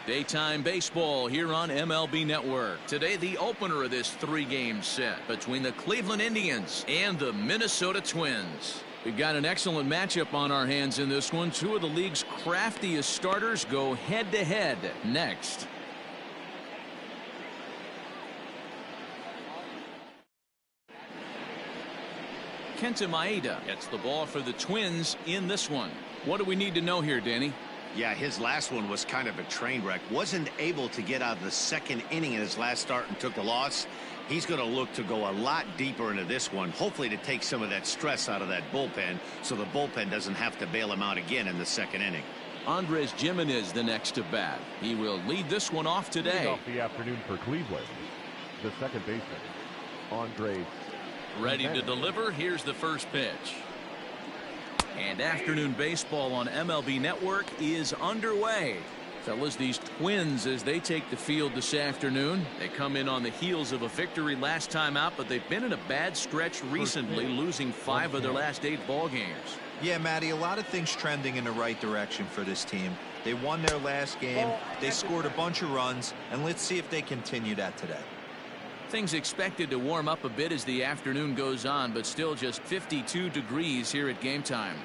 Daytime baseball here on MLB Network. Today, the opener of this three-game set between the Cleveland Indians and the Minnesota Twins. We've got an excellent matchup on our hands in this one. Two of the league's craftiest starters go head-to-head next. Kenta Maeda gets the ball for the Twins in this one. What do we need to know here, Danny? Yeah, his last one was kind of a train wreck. Wasn't able to get out of the second inning in his last start and took the loss. He's going to look to go a lot deeper into this one, hopefully to take some of that stress out of that bullpen so the bullpen doesn't have to bail him out again in the second inning. Andres Gimenez the next to bat. He will lead this one off today. Leading off the afternoon for Cleveland, the second baseman, Andres. Ready to deliver. Here's the first pitch. And afternoon baseball on MLB Network is underway. Fellas, these Twins, as they take the field this afternoon, they come in on the heels of a victory last time out, but they've been in a bad stretch recently, losing 5 of their last 8 ball games. Yeah, Matty, a lot of things trending in the right direction for this team. They won their last game, they scored a bunch of runs, and let's see if they continue that today. Things expected to warm up a bit as the afternoon goes on, but still just 52 degrees here at game time.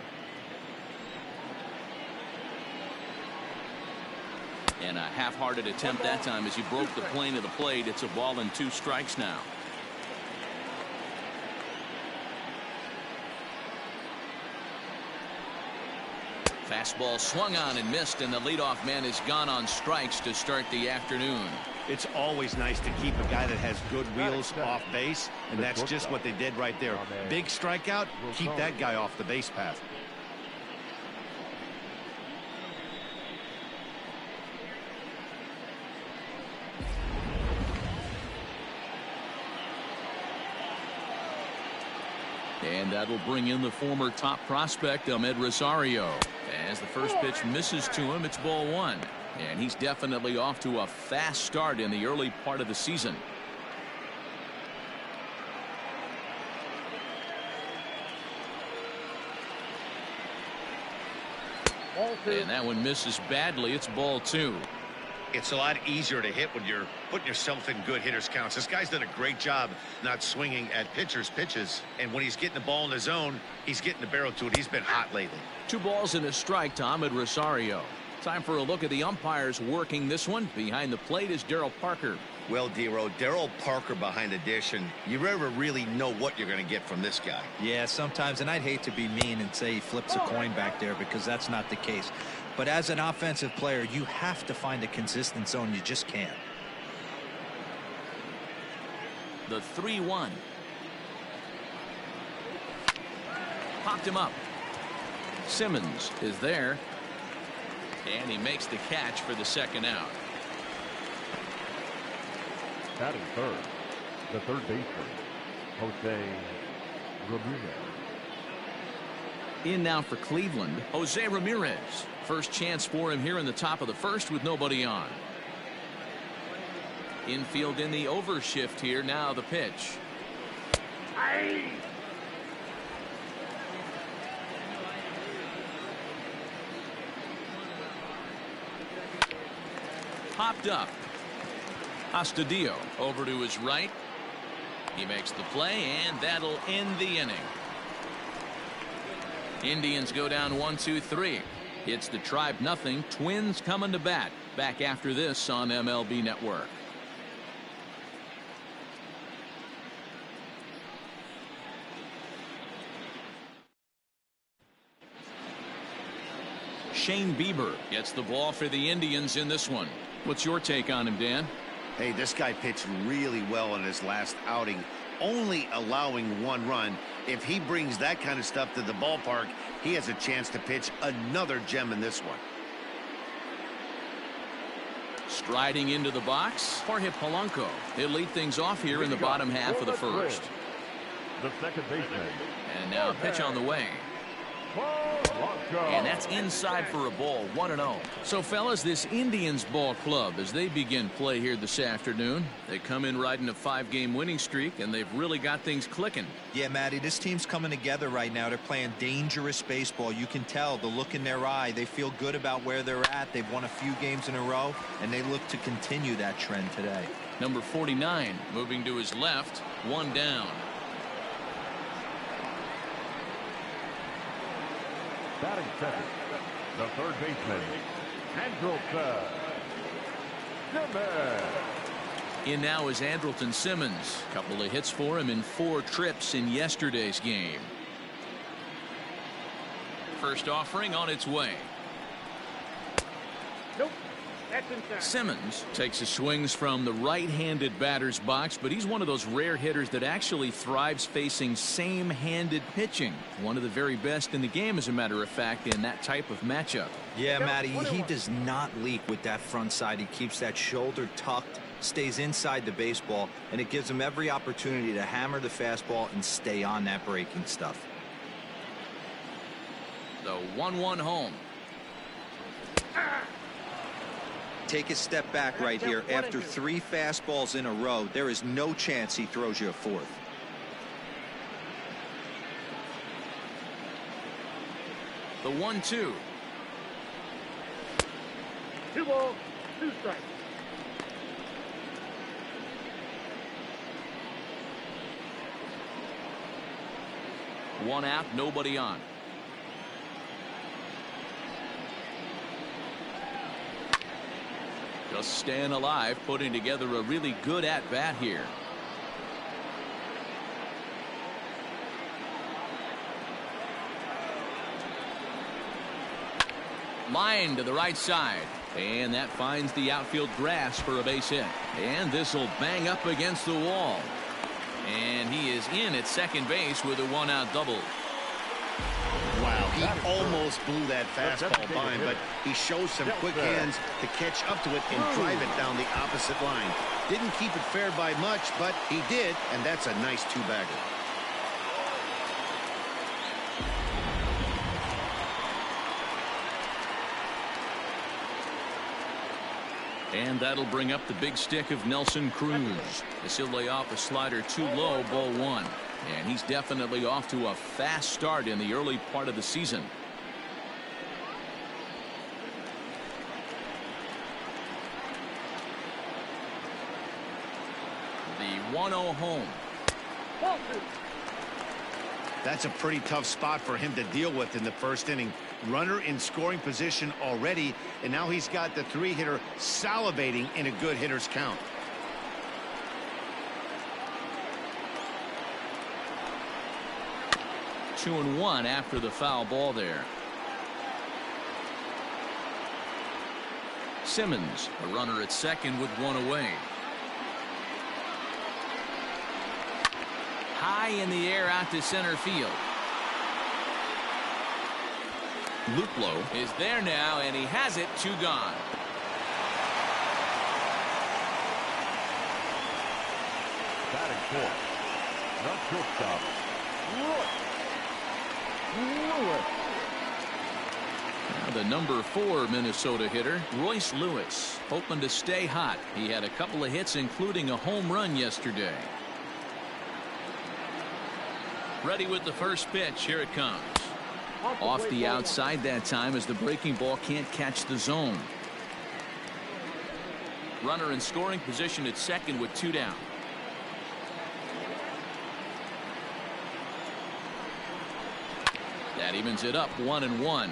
And a half-hearted attempt that time as he broke the plane of the plate. It's a ball and 2 strikes now. Fastball swung on and missed, and the leadoff man is gone on strikes to start the afternoon. It's always nice to keep a guy that has good wheels off base, and that's just what they did right there. Big strikeout, keep that guy off the base path. And that'll bring in the former top prospect, Ahmed Rosario. As the first pitch misses to him, it's ball 1. And he's definitely off to a fast start in the early part of the season. And that one misses badly. It's ball 2. It's a lot easier to hit when you're putting yourself in good hitters counts. This guy's done a great job not swinging at pitchers' pitches. And when he's getting the ball in the zone, he's getting the barrel to it. He's been hot lately. 2 balls and a strike to Ahmed Rosario. Time for a look at the umpires working this one. Behind the plate is Darryl Parker. Well, Dero, Darryl Parker behind the dish, and you never really know what you're going to get from this guy. Yeah, sometimes, and I'd hate to be mean and say he flips a coin back there because that's not the case. But as an offensive player, you have to find a consistent zone. You just can't. The 3-1. Popped him up. Simmons is there. And he makes the catch for the second out. Batting third, the third baseman, Jose Ramirez. In now for Cleveland, Jose Ramirez. First chance for him here in the top of the first with nobody on. Infield in the overshift here. Now the pitch. Popped up. Astudillo over to his right. He makes the play, and that'll end the inning. Indians go down 1-2-3. It's the Tribe nothing. Twins coming to bat. Back after this on MLB Network. Shane Bieber gets the ball for the Indians in this one. What's your take on him, Dan? Hey, this guy pitched really well in his last outing, only allowing 1 run. If he brings that kind of stuff to the ballpark, he has a chance to pitch another gem in this one. Striding into the box, Jorge Polanco. He'll lead things off here in the bottom half of the first. The second baseman. And now a pitch on the way. And that's inside for a ball, 1-0. So, fellas, this Indians ball club, as they begin play here this afternoon, they come in riding a 5-game winning streak, and they've really got things clicking. Yeah, Matty, this team's coming together right now. They're playing dangerous baseball. You can tell the look in their eye. They feel good about where they're at. They've won a few games in a row, and they look to continue that trend today. Number 49 moving to his left, 1 down. Batting second, the third baseman, Andrelton Simmons. In now is Andrelton Simmons. Couple of hits for him in 4 trips in yesterday's game. First offering on its way. Nope. That's inside. Simmons takes his swings from the right-handed batter's box, but he's one of those rare hitters that actually thrives facing same-handed pitching. One of the very best in the game, as a matter of fact, in that type of matchup. Yeah, Matty, he does not leak with that front side. He keeps that shoulder tucked, stays inside the baseball, and it gives him every opportunity to hammer the fastball and stay on that breaking stuff. The 1-1 home. Take a step back right here. After 3 fastballs in a row, there is no chance he throws you a 4th. The 1-2. 2 balls, 2 strikes. One out, nobody on. Just staying alive, putting together a really good at-bat here. Line to the right side. And that finds the outfield grass for a base hit. And this will bang up against the wall. And he is in at second base with a 1-out double. Wow, he almost blew that fastball by him, but he shows some quick hands to catch up to it and drive it down the opposite line. Didn't keep it fair by much, but he did, and that's a nice 2-bagger. And that'll bring up the big stick of Nelson Cruz. As he'll lay off a slider too low, ball 1. And he's definitely off to a fast start in the early part of the season. The 1-0 home. That's a pretty tough spot for him to deal with in the first inning. Runner in scoring position already, and now he's got the 3-hitter salivating in a good hitter's count. Two and 1 after the foul ball there. Simmons, a runner at second with 1 away. High in the air out to center field. Luplow is there now, and he has it. 2 gone. Batting fourth, the shortstop, Lewis. Now the number 4 Minnesota hitter, Royce Lewis, hoping to stay hot. He had a couple of hits, including a home run yesterday. Ready with the first pitch. Here it comes. Off the outside that time, as the breaking ball can't catch the zone. Runner in scoring position at second with 2 down. That evens it up, 1-1.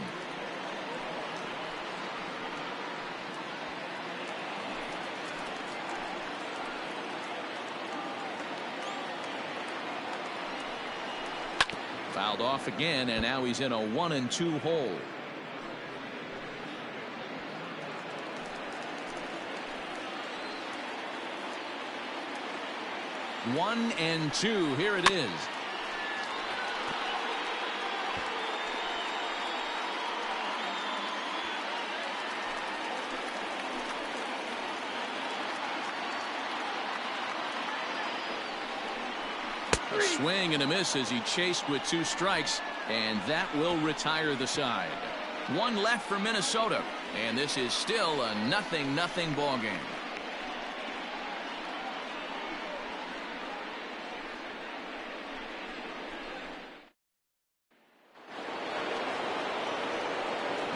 Fouled off again, and now he's in a 1-2 hole. One and 2. Here it is. A swing and a miss as he chased with 2 strikes, and that will retire the side. 1 left for Minnesota, and this is still a 0-0 ball game.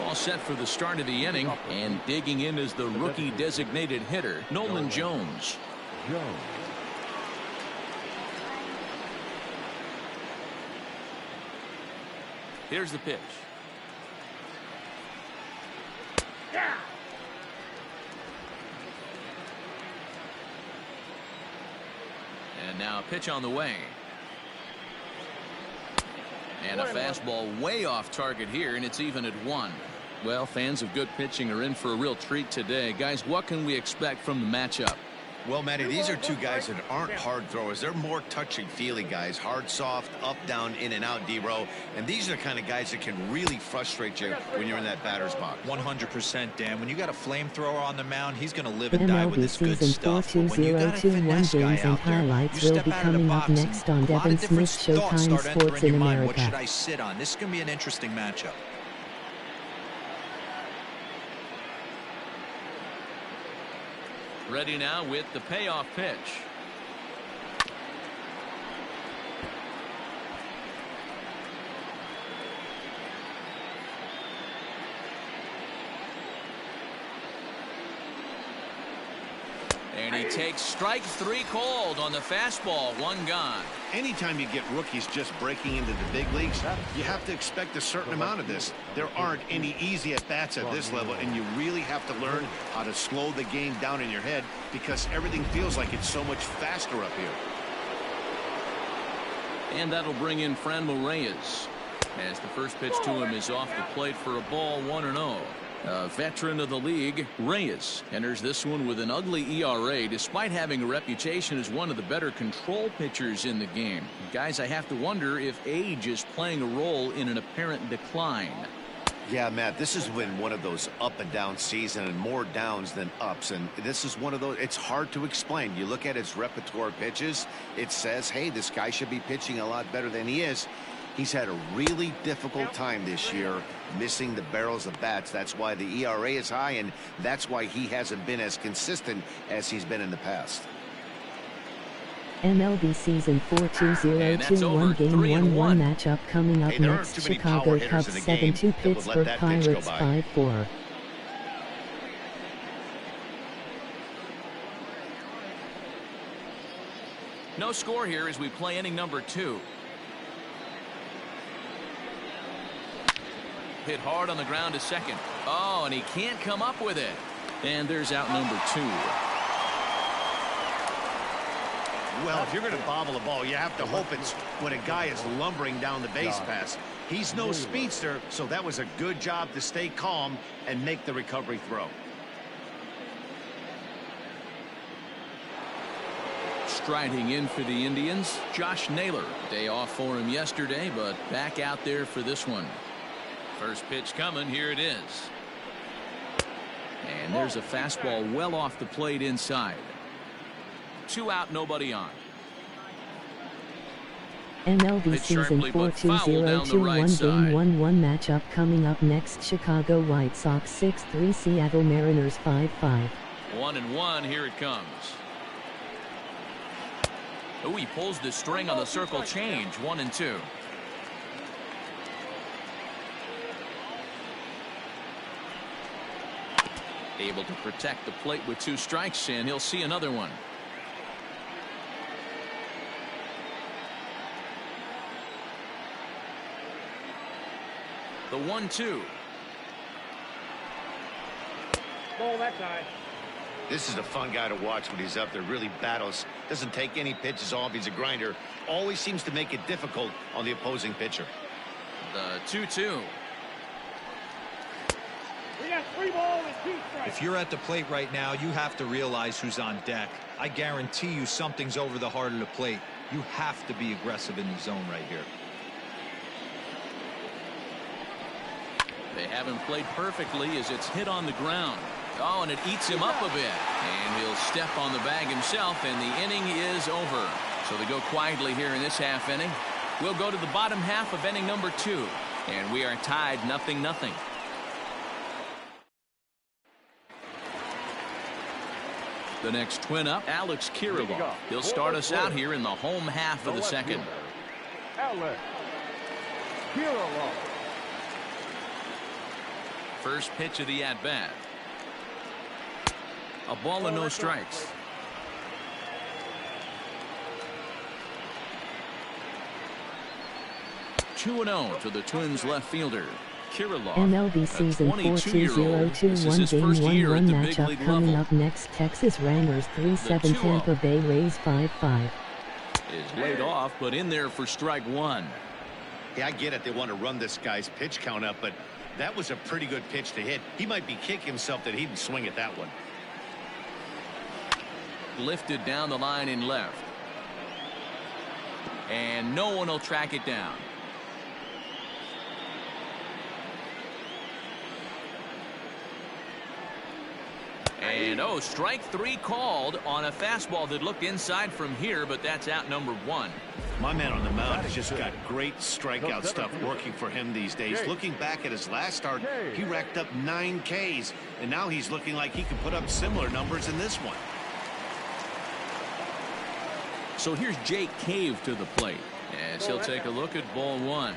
All set for the start of the inning, and digging in is the rookie designated hitter, Nolan Jones. Here's the pitch. Yeah. And now a pitch on the way. And a fastball way off target here, and it's even at 1. Well, fans of good pitching are in for a real treat today. Guys, what can we expect from the matchup? Well, Matty, these are 2 guys that aren't hard throwers. They're more touchy-feely guys. Hard, soft, up, down, in and out, D-row. And these are the kind of guys that can really frustrate you when you're in that batter's box. 100%, Dan. When you got a flamethrower on the mound, he's going to live and die with MLB this good Season stuff. 4 But when you got a 2021 finesse guy games and out there, highlights you will step be out of the coming up box and next on a lot Devin of different Smith thoughts Showtime start entering Sports in your mind. What should America. I sit on? This is going to be an interesting matchup. Ready now with the payoff pitch. And he takes strike 3 called on the fastball. 1 gone. Anytime you get rookies just breaking into the big leagues, you have to expect a certain amount of this. There aren't any easy at-bats at this level, and you really have to learn how to slow the game down in your head because everything feels like it's so much faster up here. And that'll bring in Franmil Reyes, as the first pitch to him is off the plate for a ball. 1-0. A veteran of the league, Reyes enters this one with an ugly ERA despite having a reputation as one of the better control pitchers in the game. Guys, I have to wonder if age is playing a role in an apparent decline. Yeah, Matt, this has been one of those up and down season and more downs than ups. And this is one of those, it's hard to explain. You look at his repertoire of pitches, it says, hey, this guy should be pitching a lot better than he is. He's had a really difficult time this year missing the barrels of bats. That's why the ERA is high, and that's why he hasn't been as consistent as he's been in the past. MLB Season 4 2021 Game 1-1 matchup coming up Hey, there aren't next. too many Chicago power hitters Cubs in the game 7-2 that would let Pittsburgh that pitch go Pirates by. 5-4. No score here as we play inning number 2. Hit hard on the ground to second. Oh, and he can't come up with it. And there's out number 2. Well, if you're going to bobble a ball, you have to hope it's when a guy is lumbering down the base pass. He's no speedster, so that was a good job to stay calm and make the recovery throw. Striding in for the Indians, Josh Naylor. Day off for him yesterday, but back out there for this one. First pitch coming. Here it is. And there's a fastball well off the plate inside. 2 out, nobody on. MLB Hit Season sharply, 4 but foul down the right 2021 side. Game 1-1 matchup coming up next. Chicago White Sox 6-3 Seattle Mariners 5-5. 1-1. Here it comes. Oh, he pulls the string on the circle change. 1-2. Able to protect the plate with 2 strikes, and he'll see another one. The 1-2. Ball that side. This is a fun guy to watch when he's up there. Really battles. Doesn't take any pitches off. He's a grinder. Always seems to make it difficult on the opposing pitcher. The 2-2. We got 3 balls and 2 strikes. If you're at the plate right now, you have to realize who's on deck. I guarantee you something's over the heart of the plate. You have to be aggressive in the zone right here. They haven't played perfectly as it's hit on the ground. Oh, and it eats him up a bit. And he'll step on the bag himself, and the inning is over. So they go quietly here in this half inning. We'll go to the bottom half of inning number 2. And we are tied 0-0. The next twin up, Alex Kirilloff. He'll start us out here in the home half of the second. Alex Kirilloff. First pitch of the at-bat. A ball and no strikes. Two 2-0 to the Twins left fielder. Kirilloff, MLB season 4-2-0-2-1 game 1-1 matchup coming up next. Texas Rangers 3-7 Tampa Bay Rays 5-5. Is laid off, but in there for strike 1. Yeah, I get it. They want to run this guy's pitch count up, but that was a pretty good pitch to hit. He might be kicking himself that he didn't swing at that one. Lifted down the line in left. And no one will track it down. And strike 3 called on a fastball that looked inside from here, but that's out number 1. My man on the mound has just got great strikeout stuff working for him these days. Looking back at his last start, he racked up 9 Ks, and now he's looking like he can put up similar numbers in this one. So here's Jake Cave to the plate as he'll take a look at ball 1.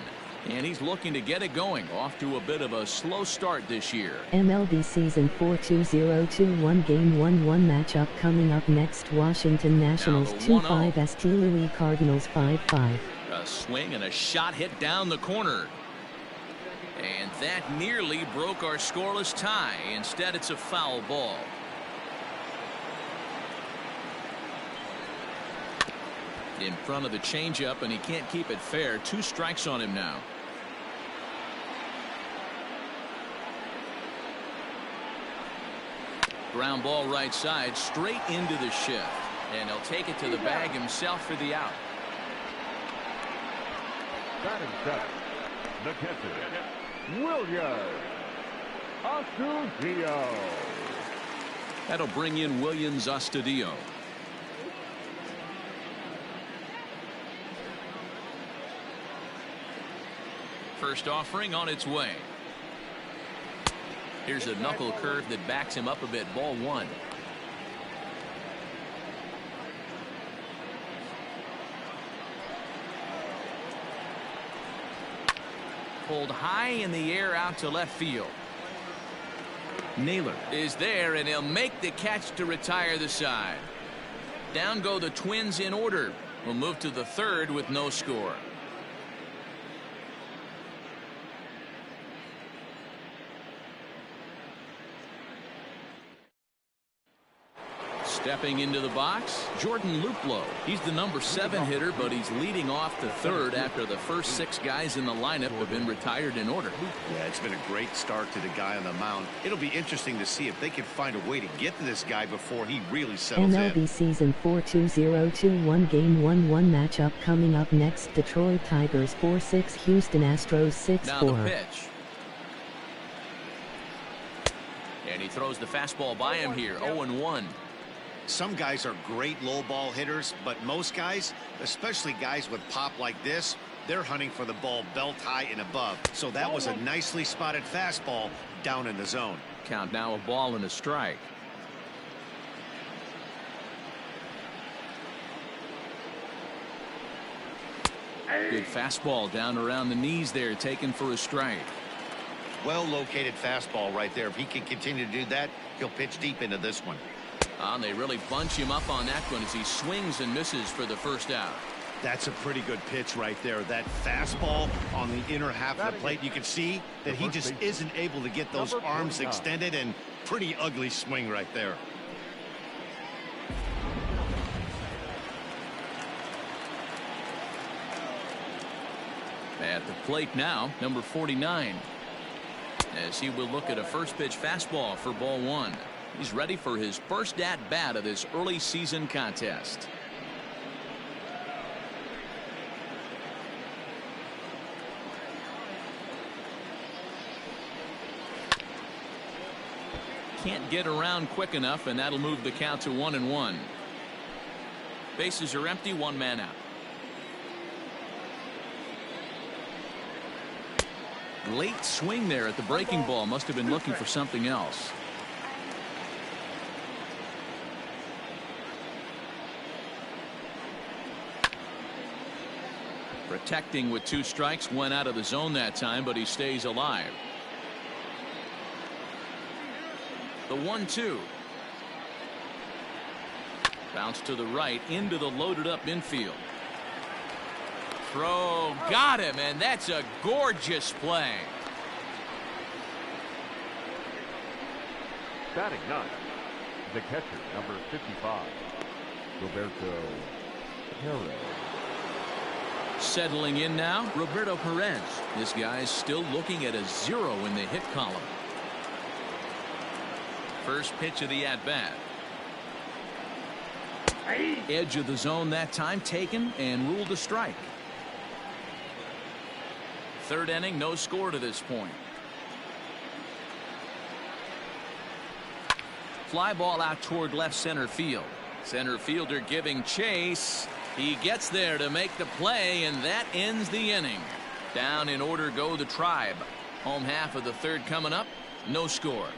And he's looking to get it going. Off to a bit of a slow start this year. MLB season 4-2-0-2-1 game 1-1 matchup coming up next. Washington Nationals 2-5 St. Louis Cardinals 5-5. A swing and a shot hit down the corner. And that nearly broke our scoreless tie. Instead, it's a foul ball. In front of the changeup, and he can't keep it fair. 2 strikes on him now. Ground ball right side, straight into the shift. And he'll take it to the bag himself for the out. Batting seventh, the catcher, Williams Astudillo. That'll bring in Williams Astudillo. First offering on its way. Here's a knuckle curve that backs him up a bit. Ball 1. Pulled high in the air out to left field. Naylor is there, and he'll make the catch to retire the side. Down go the Twins in order. We'll move to the third with no score. Stepping into the box, Jordan Luplow. He's the number 7 hitter, but he's leading off the third after the first 6 guys in the lineup have been retired in order. Yeah, it's been a great start to the guy on the mound. It'll be interesting to see if they can find a way to get to this guy before he really settles in. MLB season 4-2-0-2-1 game 1-1 matchup coming up next. Detroit Tigers 4-6 Houston Astros 6-4. Now the pitch. And he throws the fastball by him here. 0-1. Some guys are great low ball hitters, but most guys, especially guys with pop like this, they're hunting for the ball belt high and above. So that was a nicely spotted fastball down in the zone. Count now a ball and a strike. Good fastball down around the knees there, taken for a strike. Well located fastball right there. If he can continue to do that, he'll pitch deep into this one. And they really bunch him up on that one as he swings and misses for the first out. That's a pretty good pitch right there. That fastball on the inner half of the plate. You can see that he just isn't able to get those arms extended, and pretty ugly swing right there. At the plate now, number 49. As he will look at a first pitch fastball for ball 1. He's ready for his first at-bat of this early season contest. Can't get around quick enough, and that'll move the count to 1-1. Bases are empty, one man out. Late swing there at the breaking ball. Must have been looking for something else. Protecting with 2 strikes, went out of the zone that time, but he stays alive. The 1-2. Bounce to the right into the loaded up infield. Throw, got him, and that's a gorgeous play. Batting 9, the catcher, number 55, Roberto Perez. Settling in now, Roberto Perez. This guy's still looking at a 0 in the hit column. First pitch of the at-bat. Edge of the zone that time taken and ruled a strike. Third inning, no score to this point. Fly ball out toward left center field. Center fielder giving chase. He gets there to make the play, and that ends the inning. Down in order go the Tribe. Home half of the third coming up. No score.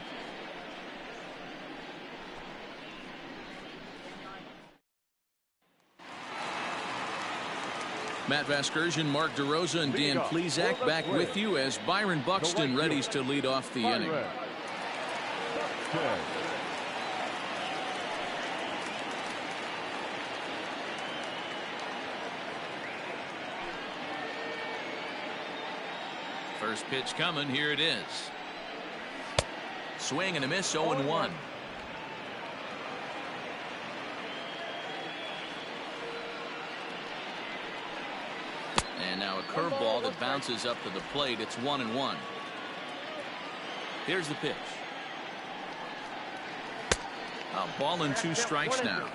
Matt Vasgersian, Mark DeRosa, and Dan Plesac back with you as Byron Buxton readies to lead off the inning. First pitch coming. Here it is. Swing and a miss. 0-1. And now a curveball that bounces up to the plate. It's 1-1. Here's the pitch. A ball and 2 strikes now.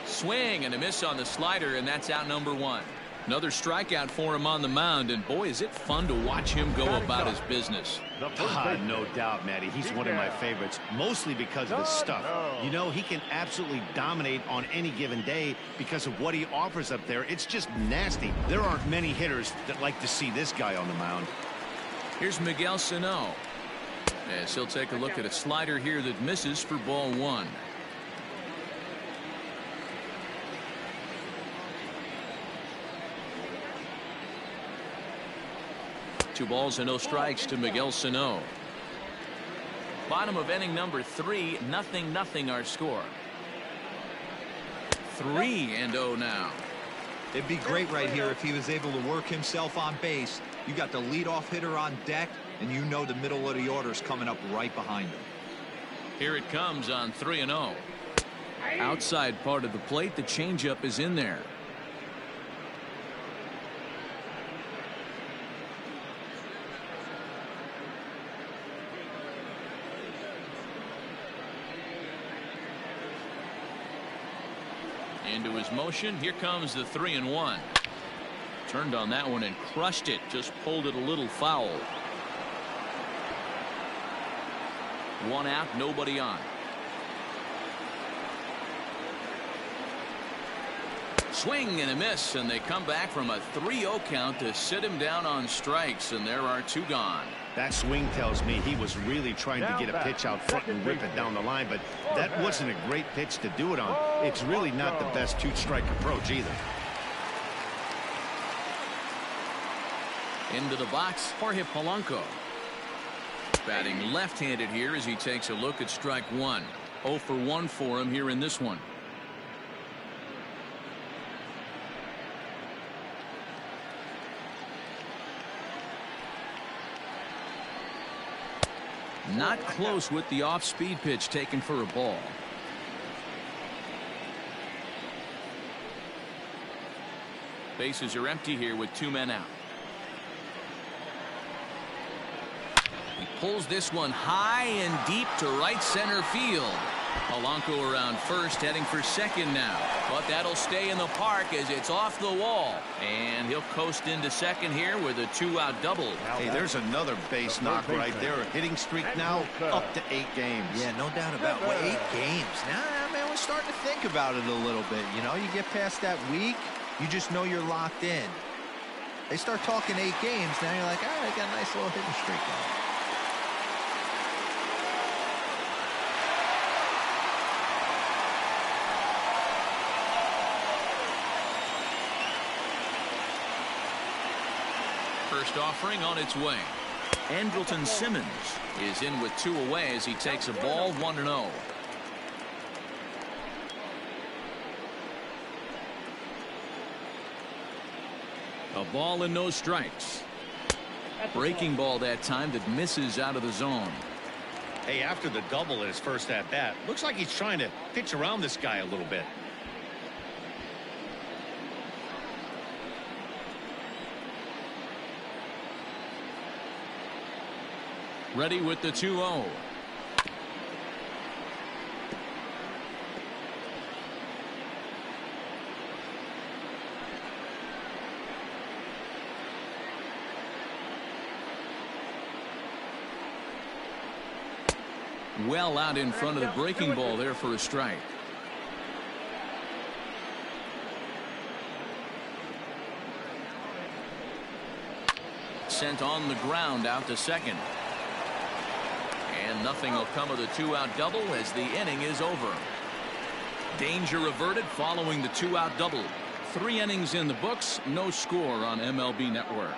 Swing and a miss on the slider, and that's out number 1. Another strikeout for him on the mound, and boy, is it fun to watch him go about his business. No doubt, Matty. He's one of my favorites, mostly because of his stuff. You know, he can absolutely dominate on any given day because of what he offers up there. It's just nasty. There aren't many hitters that like to see this guy on the mound. Here's Miguel Sano, as he'll take a look at a slider here that misses for ball 1. Two balls and no strikes to Miguel Sano. Bottom of inning number 3, 0-0 our score. 3-0 now. It'd be great right here if he was able to work himself on base. You got the leadoff hitter on deck, and you know the middle of the order's coming up right behind him. Here it comes on 3-0. Outside part of the plate, the changeup is in there. Into his motion. Here comes the 3-1. Turned on that one and crushed it. Just pulled it a little foul. 1 out, nobody on. Swing and a miss, and they come back from a 3-0 count to sit him down on strikes, and there are 2 gone. That swing tells me he was really trying to get a pitch out front and rip it down the line, but that wasn't a great pitch to do it on. It's really not the best 2-strike approach either. Into the box, Jorge Polanco. Batting left-handed here as he takes a look at strike 1. 0 for 1 for him here in this one. Not close with the off-speed pitch taken for a ball. Bases are empty here with 2 men out. He pulls this one high and deep to right center field. Polanco around first, heading for second now. But that'll stay in the park as it's off the wall. And he'll coast into second here with a 2-out double. Hey, there's another base knock right there. A hitting streak now up to 8 games. Yeah, no doubt about it. Well, 8 games. Now, man, we're starting to think about it a little bit. You know, you get past that week, you just know you're locked in. They start talking 8 games, now you're like, all right, got a nice little hitting streak going. First offering on its way. Andrelton Simmons is in with 2 away as he takes a ball 1-0. A ball and no strikes. Breaking ball that time that misses out of the zone. Hey, after the double in his first at bat, looks like he's trying to pitch around this guy a little bit. Ready with the 2-0. Well out in front of the breaking ball there for a strike. Sent on the ground out to second. And nothing will come of the 2-out double as the inning is over. Danger averted following the 2-out double. 3 innings in the books, no score on MLB Network.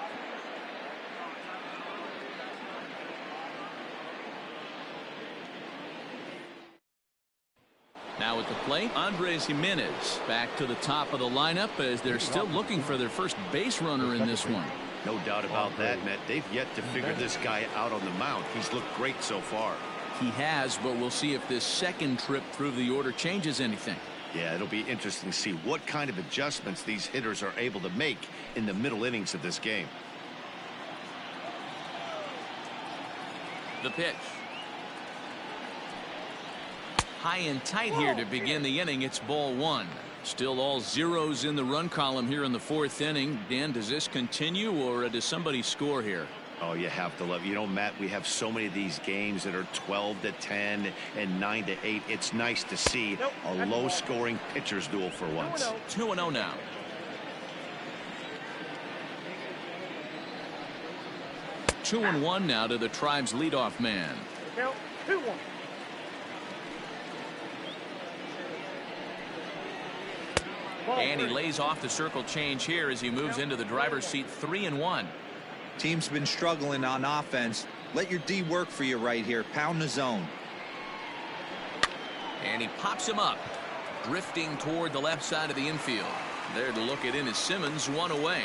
Now at the plate, Andres Gimenez back to the top of the lineup as they're still looking for their first base runner in this one. No doubt about that, Matt. They've yet to figure this guy out on the mound. He's looked great so far. He has, but we'll see if this second trip through the order changes anything. Yeah, it'll be interesting to see what kind of adjustments these hitters are able to make in the middle innings of this game. The pitch. High and tight here to begin the inning. It's ball 1. Still all zeros in the run column here in the 4th inning. Dan, does this continue or does somebody score here? Oh, you have to love. You know, Matt, we have so many of these games that are 12-10 and 9-8. It's nice to see a low-scoring pitcher's duel for once. 2-0 now. Two and one now to the Tribe's leadoff man. Count 2-1. And he lays off the circle change here as he moves into the driver's seat. 3-1. Team's been struggling on offense. Let your D work for you right here. Pound the zone. And he pops him up, drifting toward the left side of the infield. There to look it in is Simmons, 1 away.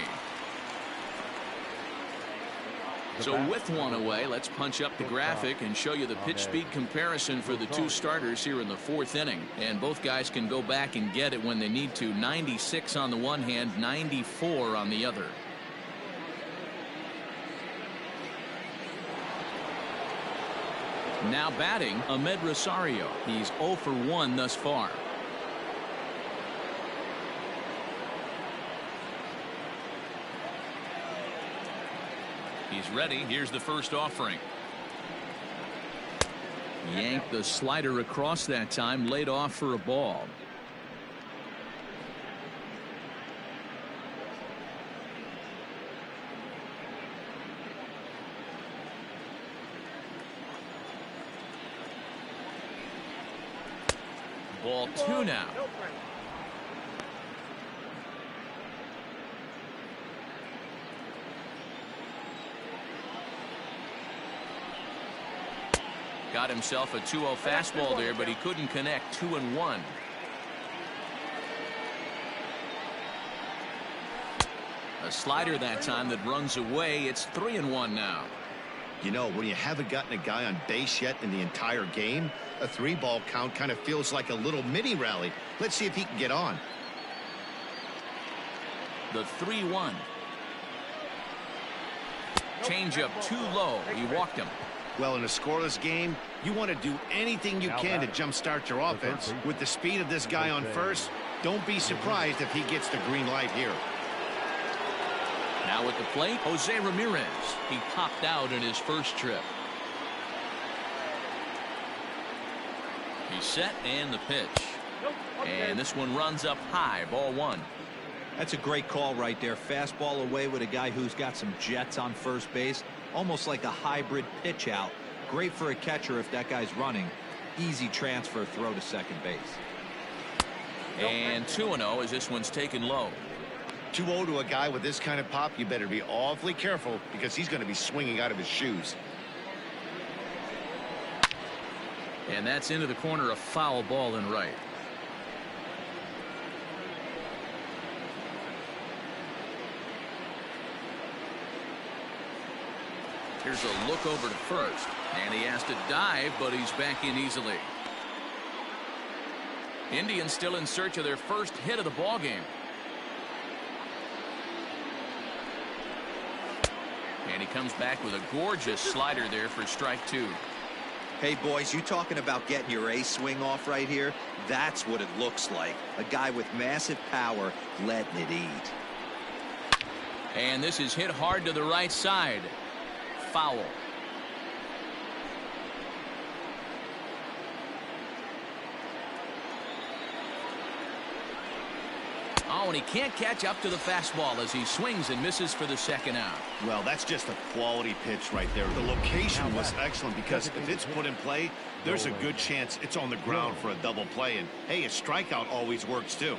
So with 1 away, let's punch up the graphic and show you the pitch speed comparison for the 2 starters here in the 4th inning. And both guys can go back and get it when they need to. 96 on the one hand, 94 on the other. Now batting, Amed Rosario. He's 0 for 1 thus far. He's ready. Here's the first offering. Yanked the slider across that time, laid off for a ball. Ball 2 now. Got himself a 2-0 fastball there, but he couldn't connect. 2-1. A slider that time that runs away. It's 3-1 now. You know, when you haven't gotten a guy on base yet in the entire game, a 3-ball count kind of feels like a little mini rally. Let's see if he can get on. The 3-1. Changeup too low. He walked him. Well, in a scoreless game, you want to do anything you can to jumpstart your offense. With the speed of this guy on first, don't be surprised if he gets the green light here. Now at the plate, Jose Ramirez. He popped out in his first trip. He's set and the pitch. And this one runs up high, ball one. That's a great call right there. Fastball away with a guy who's got some jets on first base. Almost like a hybrid pitch out. Great for a catcher if that guy's running. Easy transfer throw to second base. And 2-0 as this one's taken low. 2-0 to a guy with this kind of pop, you better be awfully careful because he's going to be swinging out of his shoes. And that's into the corner, a foul ball and right. Here's a look over to first, and he has to dive, but he's back in easily. Indians still in search of their first hit of the ball game. And he comes back with a gorgeous slider there for strike two. Hey, boys, you talking about getting your ace swing off right here? That's what it looks like. A guy with massive power letting it eat. And this is hit hard to the right side. Foul. Oh, and he can't catch up to the fastball as he swings and misses for the second out. Well, that's just a quality pitch right there. The location was excellent because if it's put in play, there's a good chance it's on the ground for a double play. And, hey, a strikeout always works, too.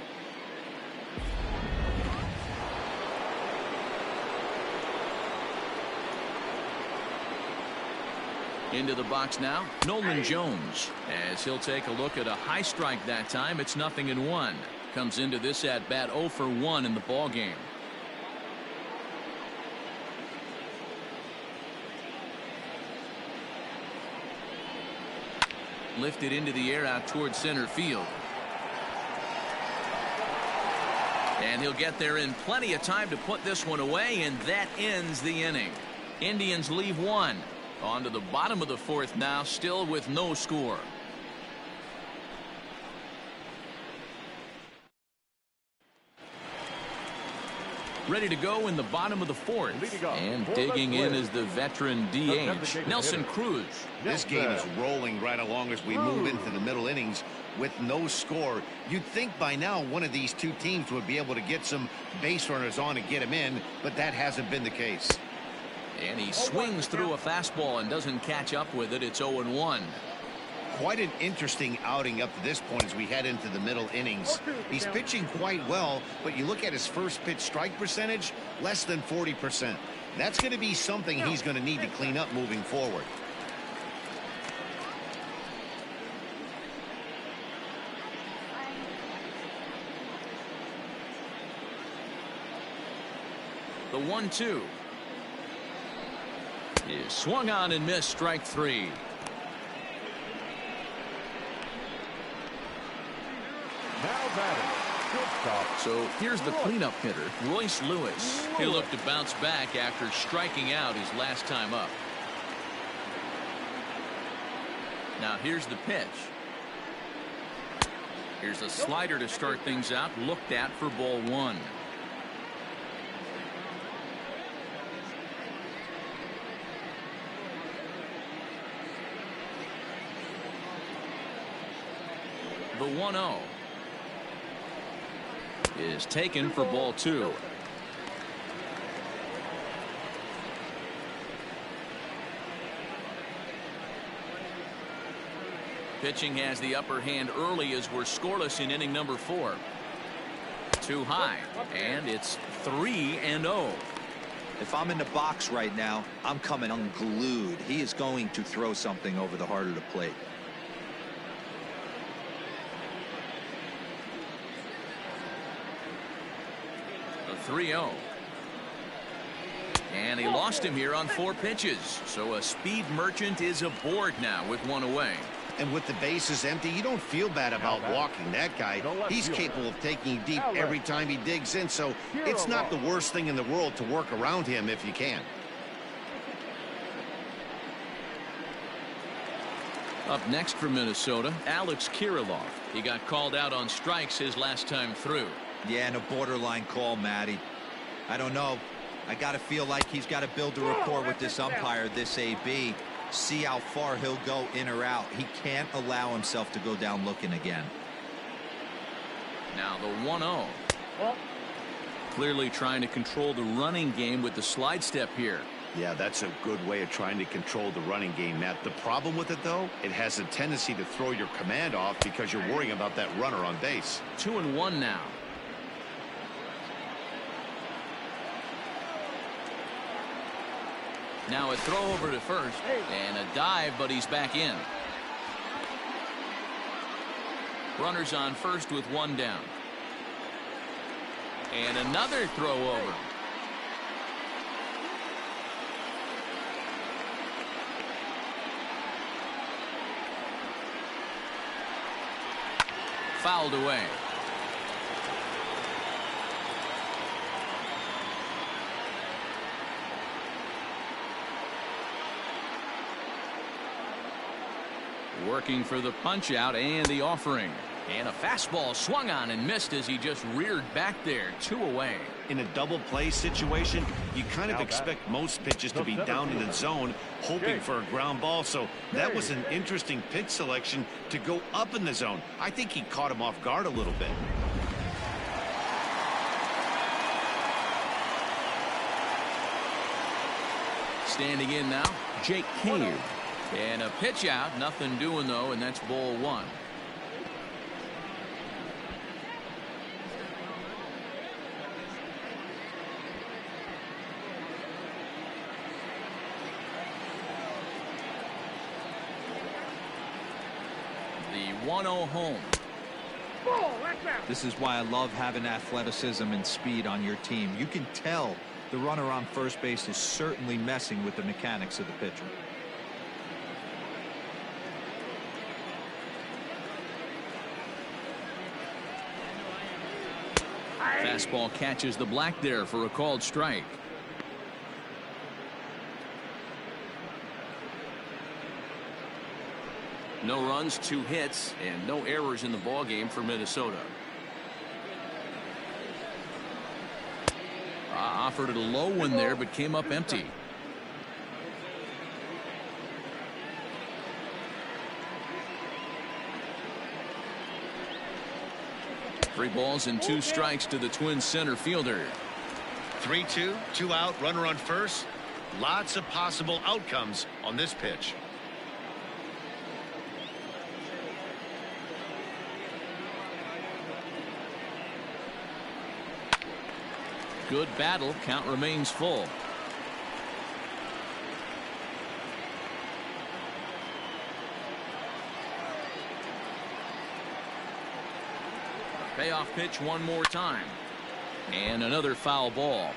Into the box now, Nolan Jones, as he'll take a look at a high strike that time. It's 0-1. Comes into this at bat 0 for 1 in the ball game. Lifted into the air out towards center field. And he'll get there in plenty of time to put this one away, and that ends the inning. Indians leave one. On to the bottom of the fourth now, still with no score. Ready to go in the bottom of the fourth. And digging in is the veteran DH, Nelson Cruz. This game is rolling right along as we move into the middle innings with no score. You'd think by now one of these two teams would be able to get some base runners on and get them in, but that hasn't been the case. And he swings through a fastball and doesn't catch up with it. It's 0-1. Quite an interesting outing up to this point as we head into the middle innings. He's pitching quite well, but you look at his first pitch strike percentage, less than 40%. That's going to be something he's going to need to clean up moving forward. The 1-2 is swung on and missed, strike three. Now batting, shortstop. So here's the cleanup hitter, Royce Lewis. He'll look to bounce back after striking out his last time up. Now here's the pitch. Here's a slider to start things out, looked at for ball one. The 1-0 is taken for ball two. Pitching has the upper hand early as we're scoreless in inning number 4. Too high, and it's 3-0. If I'm in the box right now, I'm coming unglued. He is going to throw something over the heart of the plate. A 3-0. And he lost him here on 4 pitches. So a speed merchant is aboard now with 1 away. And with the bases empty, you don't feel bad about walking that guy. He's capable of taking deep every time he digs in, so it's not the worst thing in the world to work around him if you can. Up next for Minnesota, Alex Kirilloff. He got called out on strikes his last time through. Yeah, and a borderline call, Matty. I don't know. I got to feel like he's got to build a rapport with this umpire, this AB. See how far he'll go in or out. He can't allow himself to go down looking again. Now the 1-0. Clearly trying to control the running game with the slide step here. Yeah, that's a good way of trying to control the running game, Matt. The problem with it, though, it has a tendency to throw your command off because you're worrying about that runner on base. 2-1 now. Now a throw over to first and a dive, but he's back in. Runners on first with one down. And another throw over. Fouled away. Working for the punch out and the offering. And a fastball swung on and missed as he just reared back there. 2 away. In a double play situation, you kind of expect most pitches to be down in the zone, hoping for a ground ball. So that was an interesting pitch selection to go up in the zone. I think he caught him off guard a little bit. Standing in now, Jake Cave. And a pitch out, nothing doing though, and that's ball 1. The 1-0 home. This is why I love having athleticism and speed on your team. You can tell the runner on first base is certainly messing with the mechanics of the pitcher. Fastball catches the black there for a called strike. No runs, 2 hits, and no errors in the ball game for Minnesota. Offered it a low one there, but came up empty. Three balls and 2 strikes to the Twins center fielder. 3-2, 2 out, runner on first. Lots of possible outcomes on this pitch. Good battle. Count remains full. Payoff pitch one more time. And another foul ball.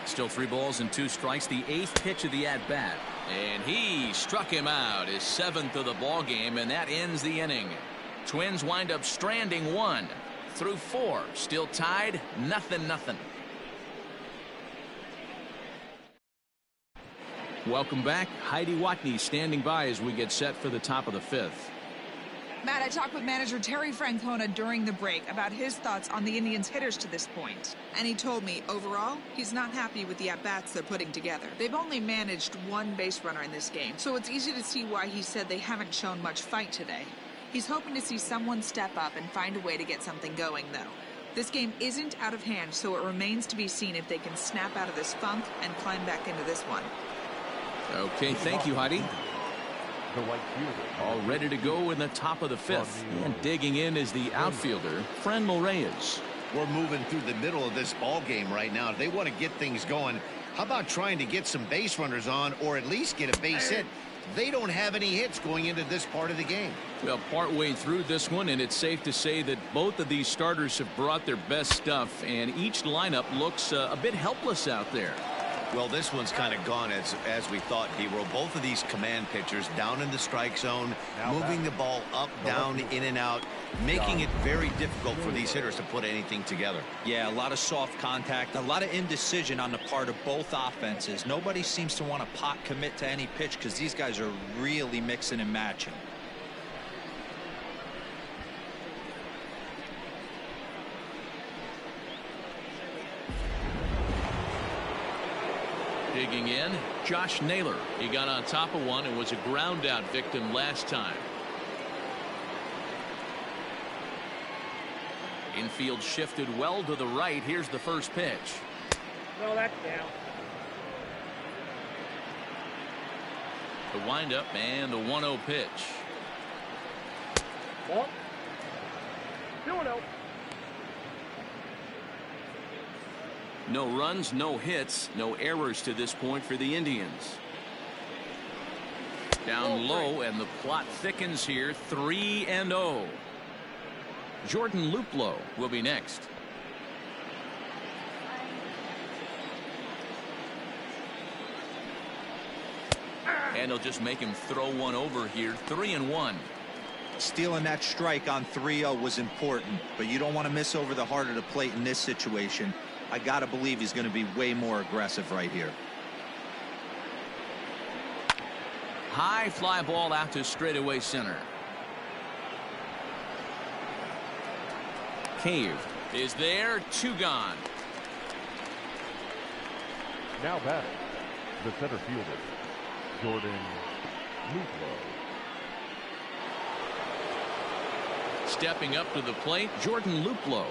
Still 3 balls and 2 strikes. The 8th pitch of the at-bat. And he struck him out, his 7th of the ball game, and that ends the inning. Twins wind up stranding 1 through 4. Still tied, 0-0. Welcome back. Heidi Watney standing by as we get set for the top of the 5th. Matt, I talked with manager Terry Francona during the break about his thoughts on the Indians' hitters to this point. And he told me, overall, he's not happy with the at-bats they're putting together. They've only managed 1 base runner in this game, so it's easy to see why he said they haven't shown much fight today. He's hoping to see someone step up and find a way to get something going, though. This game isn't out of hand, so it remains to be seen if they can snap out of this funk and climb back into this one. Okay, thank you, Heidi. All ready to go in the top of the 5th. And digging in is the outfielder, Franmil Reyes. We're moving through the middle of this ball game right now. If they want to get things going, how about trying to get some base runners on or at least get a base hit? They don't have any hits going into this part of the game. Well, partway through this one, and it's safe to say that both of these starters have brought their best stuff, and each lineup looks a bit helpless out there. Well, this one's kind of gone as we thought, D-Roll. Both of these command pitchers down in the strike zone, moving the ball up, down, in and out, making it very difficult for these hitters to put anything together. Yeah, a lot of soft contact, a lot of indecision on the part of both offenses. Nobody seems to want to pot commit to any pitch because these guys are really mixing and matching. Digging in, Josh Naylor. He got on top of one and was a ground out victim last time. Infield shifted well to the right. Here's the first pitch. No, that's down. The windup and the 1-0 pitch. Ball. 2-0. No runs, no hits, no errors to this point for the Indians. Down low, and the plot thickens here. 3-0. Jordan Luplow will be next. And he'll just make him throw one over here. 3-1. Stealing that strike on 3-0 was important, but you don't want to miss over the heart of the plate in this situation. I got to believe he's going to be way more aggressive right here. High fly ball out to straightaway center. Cave is there. 2 gone. Now batting, the center fielder, Jordan Luplow. Stepping up to the plate, Jordan Luplow.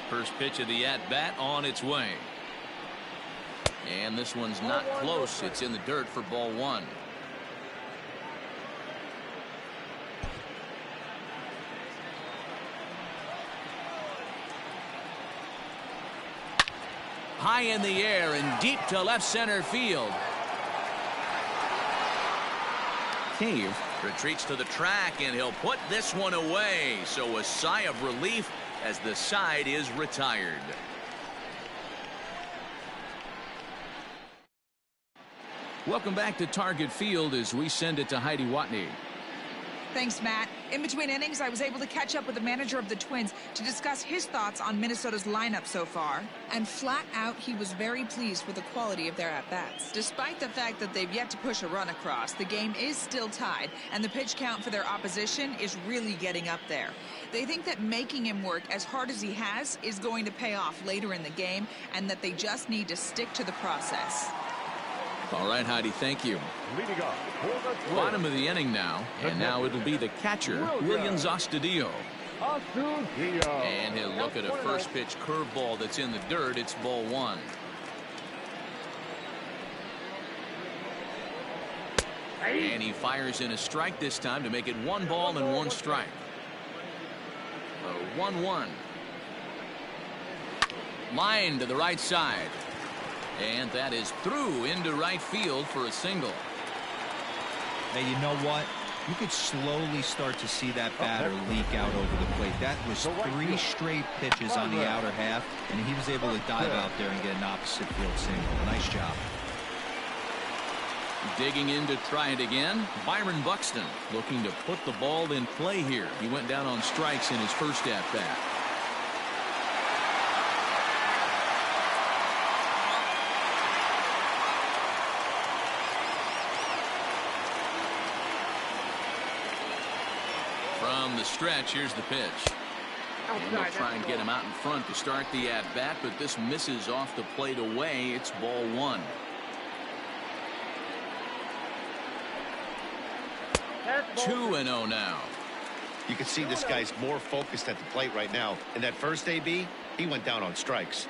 First pitch of the at-bat on its way. And this one's not close. It's in the dirt for ball 1. High in the air and deep to left center field. Cave retreats to the track, and he'll put this one away. So a sigh of relief as the side is retired. Welcome back to Target Field as we send it to Heidi Watney. Thanks, Matt. In between innings, I was able to catch up with the manager of the Twins to discuss his thoughts on Minnesota's lineup so far. And flat out, he was very pleased with the quality of their at-bats. Despite the fact that they've yet to push a run across, the game is still tied, and the pitch count for their opposition is really getting up there. They think that making him work as hard as he has is going to pay off later in the game, and that they just need to stick to the process. All right, Heidi, thank you. Leading up for the Twins, Bottom of the inning now, and now it'll be the catcher, William Astudillo. Astudillo. And he'll look at a first pitch curveball that's in the dirt. It's ball 1. And he fires in a strike this time to make it 1 ball and 1 strike. 1-1. Line to the right side. And that is through into right field for a single. Hey, you know what? You could slowly start to see that batter leak out over the plate. That was 3 straight pitches on the outer half, and he was able to dive out there and get an opposite field single. Nice job. Digging in to try it again, Byron Buxton looking to put the ball in play here. He went down on strikes in his first at-bat. From the stretch, here's the pitch. And they'll try and get him out in front to start the at-bat, but this misses off the plate away. It's ball 1. That's 2-0 now. You can see this guy's more focused at the plate right now. In that first AB, he went down on strikes.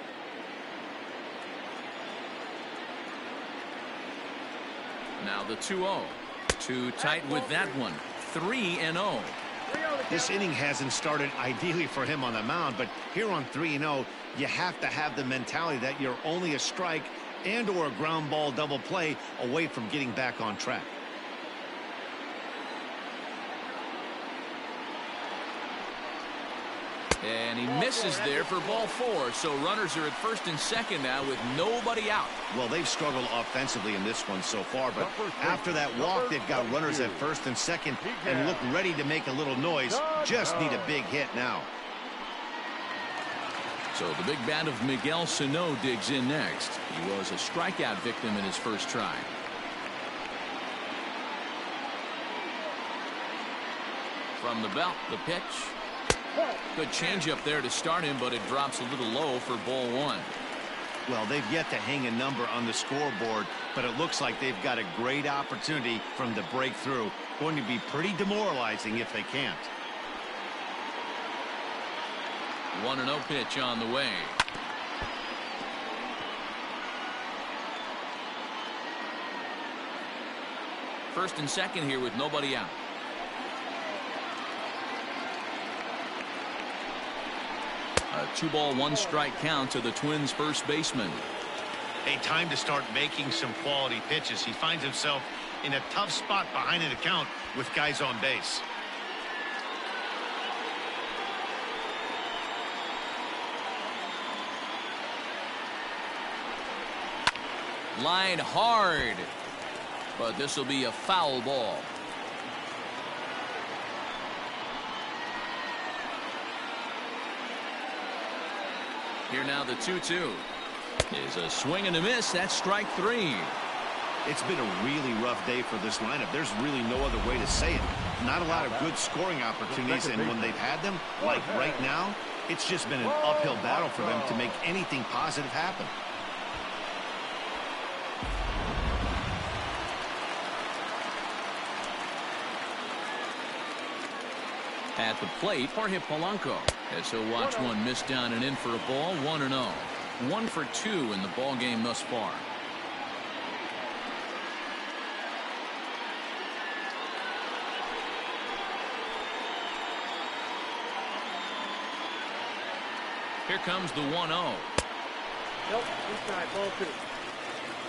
Now the 2-0. Too tight with that one. 3-0. This inning hasn't started ideally for him on the mound, but here on 3-0, you have to have the mentality that you're only a strike and or a ground ball double play away from getting back on track. And he misses there for ball 4. So runners are at first and second now with nobody out. Well, they've struggled offensively in this one so far, but after that walk, they've got runners at first and second and look ready to make a little noise. Just need a big hit now. So the big bat of Miguel Sano digs in next. He was a strikeout victim in his first try. From the belt, the pitch. Good changeup there to start him, but it drops a little low for ball 1. Well, they've yet to hang a number on the scoreboard, but it looks like they've got a great opportunity from the breakthrough. Going to be pretty demoralizing if they can't. 1-0 pitch on the way. First and second here with nobody out. A 2-ball, 1-strike count to the Twins' first baseman. A time to start making some quality pitches. He finds himself in a tough spot behind an account with guys on base. Line hard, but this will be a foul ball. Here now the 2-2 is a swing and a miss. That's strike 3. It's been a really rough day for this lineup. There's really no other way to say it. Not a lot of good scoring opportunities, and when they've had them, like right now, it's just been an uphill battle for them to make anything positive happen. At the plate, Jorge Polanco, as he'll watch one miss down and in for a ball. 1-0. 1 for 2 in the ball game thus far. Here comes the 1-0. Nope, inside, ball 2.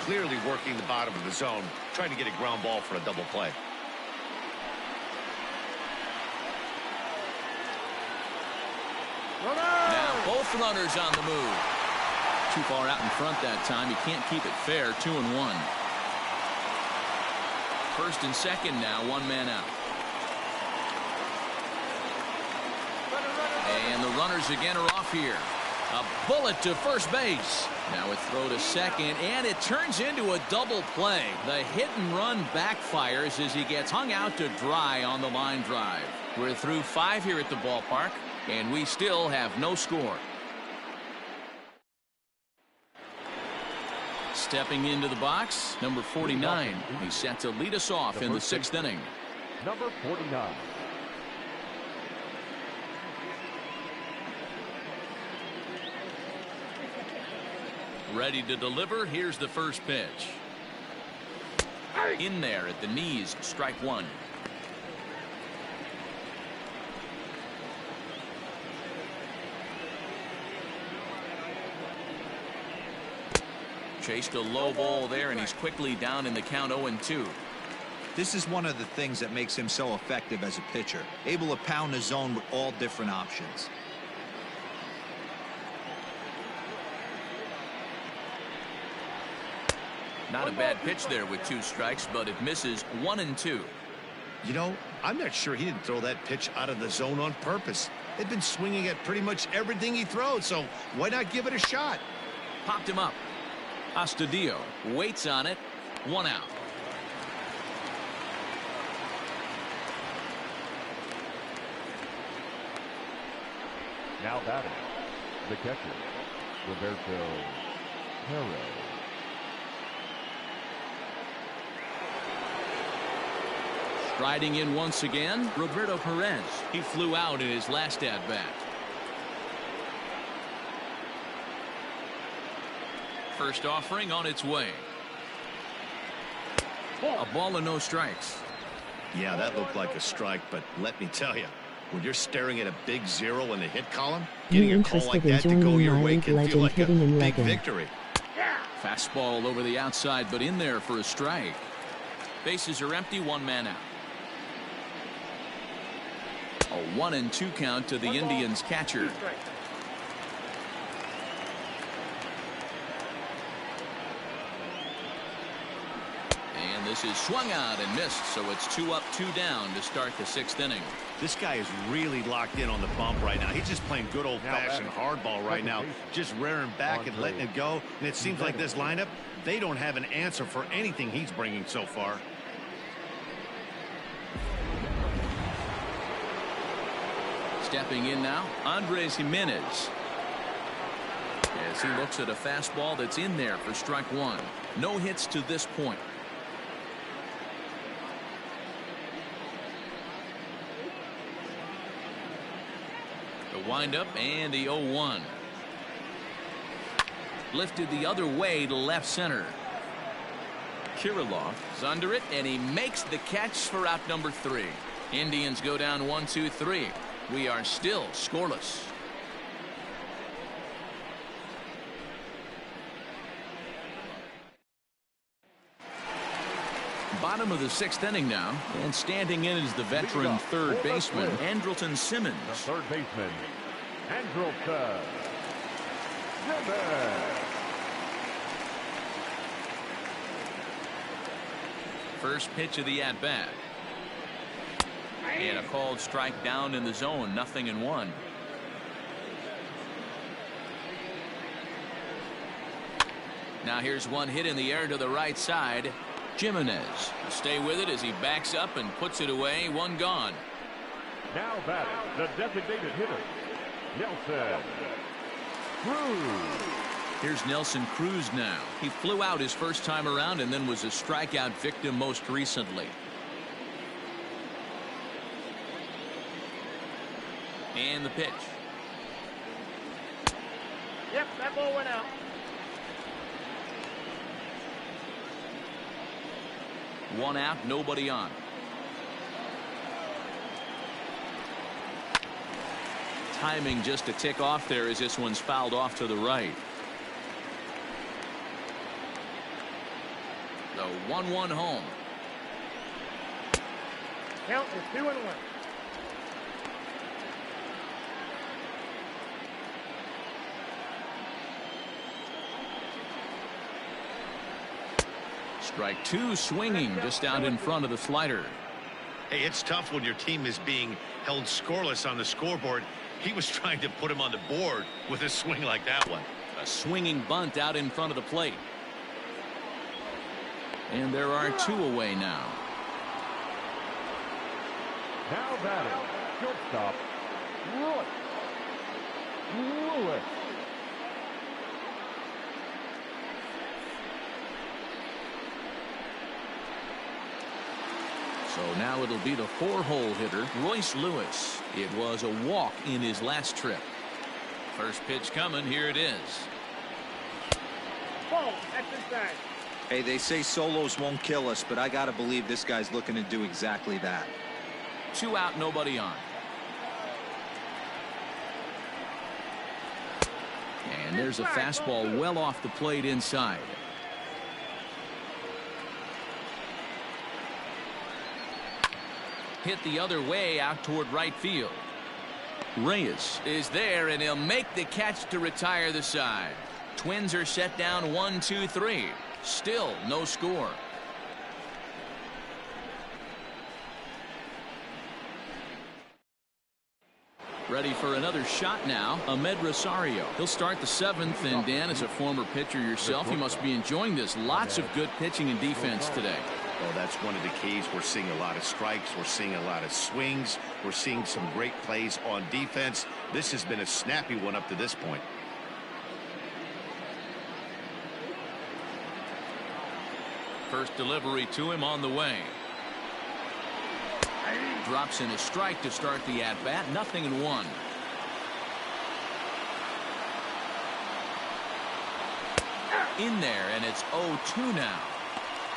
Clearly working the bottom of the zone, trying to get a ground ball for a double play. Now both runners on the move. Too far out in front that time. You can't keep it fair. 2-1. First and second now. 1 man out. And the runners again are off here. A bullet to first base. Now a throw to second, and it turns into a double play. The hit and run backfires as he gets hung out to dry on the line drive. We're through 5 here at the ballpark, and we still have no score. Stepping into the box, number 49. He's set to lead us off in the 6th inning. Number 49. Ready to deliver. Here's the first pitch. In there at the knees, strike 1. Chased a low ball there, and he's quickly down in the count. 0-2. This is one of the things that makes him so effective as a pitcher, able to pound the zone with all different options. Not a bad pitch there with 2 strikes, but it misses. 1-2. You know, I'm not sure he didn't throw that pitch out of the zone on purpose. They've been swinging at pretty much everything he throws, so why not give it a shot? Popped him up. Astudillo waits on it. 1 out. Now batting, the catcher, Roberto Perez. Striding in once again, Roberto Perez. He flew out in his last at-bat. First offering on its way. A ball and no strikes. Yeah, that looked like a strike, but let me tell you, when you're staring at a big 0 in the hit column, getting a call like that to go your way can feel like a big victory. Fastball over the outside, but in there for a strike. Bases are empty. 1 man out. A 1-2 count to the Indians catcher. And this is swung out and missed, so it's 2 up, 2 down to start the 6th inning. This guy is really locked in on the bump right now. He's just playing good old-fashioned hardball right now, just rearing back and letting it go. And it seems like this lineup, they don't have an answer for anything he's bringing so far. Stepping in now, Andres Gimenez. As he looks at a fastball that's in there for strike 1. No hits to this point. The windup and the 0-1. Lifted the other way to left center. Kirilloff is under it, and he makes the catch for out number 3. Indians go down 1-2-3. We are still scoreless. Bottom of the 6th inning now, and standing in is the veteran third baseman, Andrelton Simmons. The third baseman, Andrelton Simmons. First pitch of the at-bat. And a called strike down in the zone, 0-1. Now here's one hit in the air to the right side. Gimenez will stay with it as he backs up and puts it away. 1 gone. Now batting, the designated hitter, Nelson Cruz. Here's Nelson Cruz now. He flew out his first time around and then was a strikeout victim most recently. And the pitch. Yep, that ball went out. One out, nobody on. Timing just a tick off there as this one's fouled off to the right. The 1-1 home. Count is 2-1. Strike 2 swinging just out in front of the slider. Hey, it's tough when your team is being held scoreless on the scoreboard. He was trying to put him on the board with a swing like that one. A swinging bunt out in front of the plate. And there are 2 away now. Now batting, shortstop, Lewis. So now it'll be the 4-hole hitter, Royce Lewis. It was a walk in his last trip. First pitch coming. Here it is. Ball, that's inside. Hey, they say solos won't kill us, but I got to believe this guy's looking to do exactly that. 2 out, nobody on. And there's a fastball well off the plate inside. Hit the other way out toward right field. Reyes is there, and he'll make the catch to retire the side. Twins are set down 1-2-3. Still no score. Ready for another shot now, Ahmed Rosario. He'll start the 7th, and Dan, as a former pitcher yourself, you must be enjoying this. Lots of good pitching and defense today. Well, that's one of the keys. We're seeing a lot of strikes. We're seeing a lot of swings. We're seeing some great plays on defense. This has been a snappy one up to this point. First delivery to him on the way. Drops in a strike to start the at-bat. 0-1. In there, and it's 0-2 now.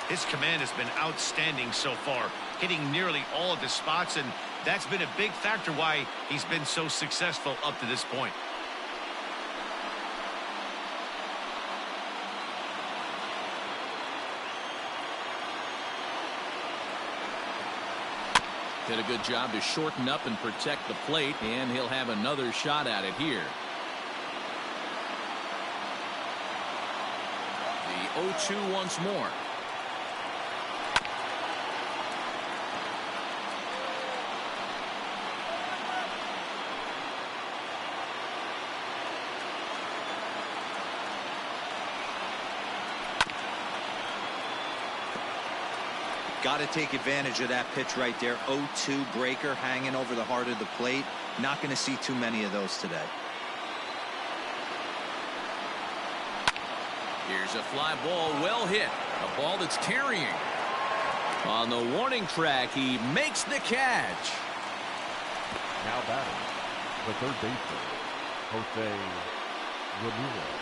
His command has been outstanding so far, hitting nearly all of the spots, and that's been a big factor why he's been so successful up to this point. Did a good job to shorten up and protect the plate, and he'll have another shot at it here. The 0-2 once more. Got to take advantage of that pitch right there. 0-2 breaker hanging over the heart of the plate. Not going to see too many of those today. Here's a fly ball, well hit. A ball that's carrying. On the warning track, he makes the catch. Now batting, the third baseman, Jose Ramirez.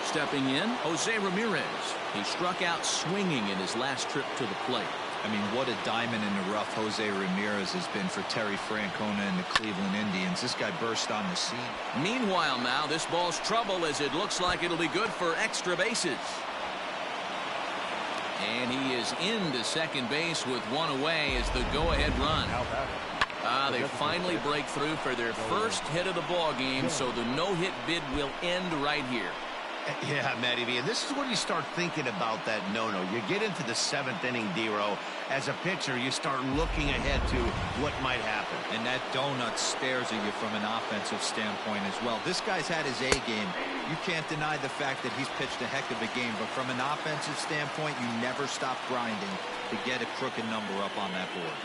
Stepping in, Jose Ramirez. He struck out swinging in his last trip to the plate. I mean, what a diamond in the rough Jose Ramirez has been for Terry Francona and the Cleveland Indians. This guy burst on the scene. Meanwhile, now this ball's trouble as it looks like it'll be good for extra bases. And he is into second base with one away as the go-ahead run. They finally break through for their first hit of the ball game, so the no-hit bid will end right here. Yeah, Matty V, and this is when you start thinking about that no-no. You get into the 7th inning, D-Row. As a pitcher, you start looking ahead to what might happen. And that donut stares at you from an offensive standpoint as well. This guy's had his A game. You can't deny the fact that he's pitched a heck of a game, but from an offensive standpoint, you never stop grinding to get a crooked number up on that board.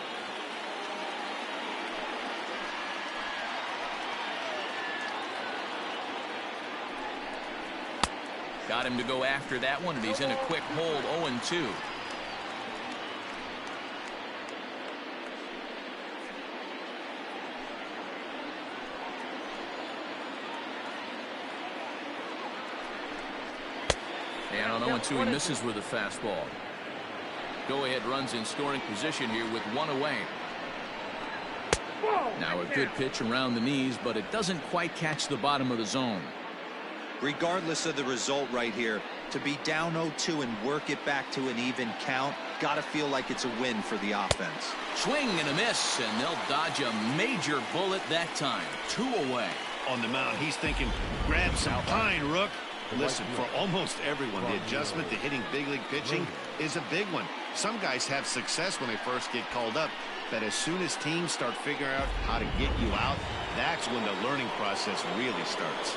Got him to go after that one, and he's in a quick hold, 0-2. And on 0-2, he misses with a fastball. Go-ahead runs in scoring position here with one away. Now a good pitch around the knees, but it doesn't quite catch the bottom of the zone. Regardless of the result right here, to be down 0-2 and work it back to an even count, gotta feel like it's a win for the offense. Swing and a miss, and they'll dodge a major bullet that time. 2 away. On the mound, he's thinking, grab some pine, Rook. Listen, for almost everyone, the adjustment to hitting big league pitching is a big one. Some guys have success when they first get called up, but as soon as teams start figuring out how to get you out, that's when the learning process really starts.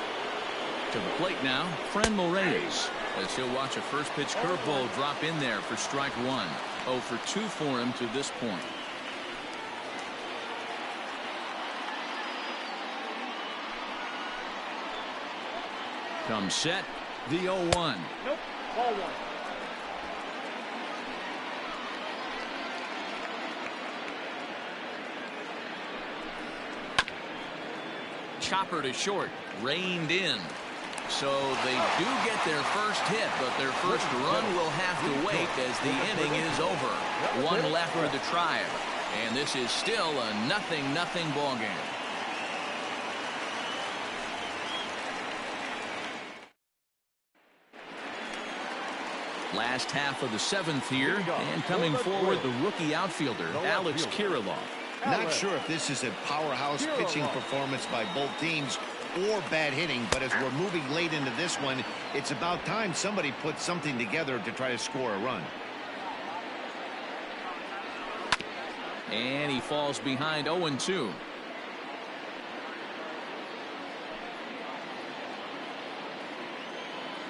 To the plate now, Franmil Reyes, as he'll watch a first pitch curveball drop in there for strike 1. 0 for 2 for him to this point. Comes set, the 0-1. Nope, ball 1. Chopper to short, reined in. So they do get their first hit, but their first run will have to wait as the inning is over. 1 left for the Tribe, and this is still a 0-0 ball game. Last half of the 7th here, and coming forward, the rookie outfielder, Alex Kirilloff. Not sure if this is a powerhouse pitching performance by both teams or bad hitting, but as we're moving late into this one, it's about time somebody puts something together to try to score a run. And he falls behind 0-2.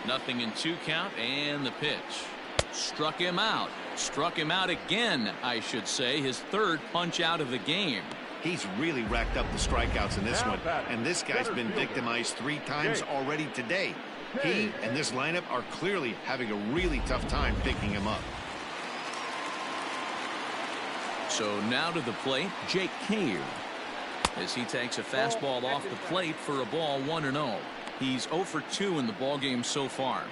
Nothing in 2 count, and the pitch. Struck him out. Struck him out again, I should say. His 3rd punch out of the game. He's really racked up the strikeouts in this one, and this guy's been victimized 3 times already today. He and this lineup are clearly having a really tough time picking him up. So now to the plate, Jake Cave, as he takes a fastball off the plate for a ball, 1-0. He's 0 for 2 in the ballgame so far.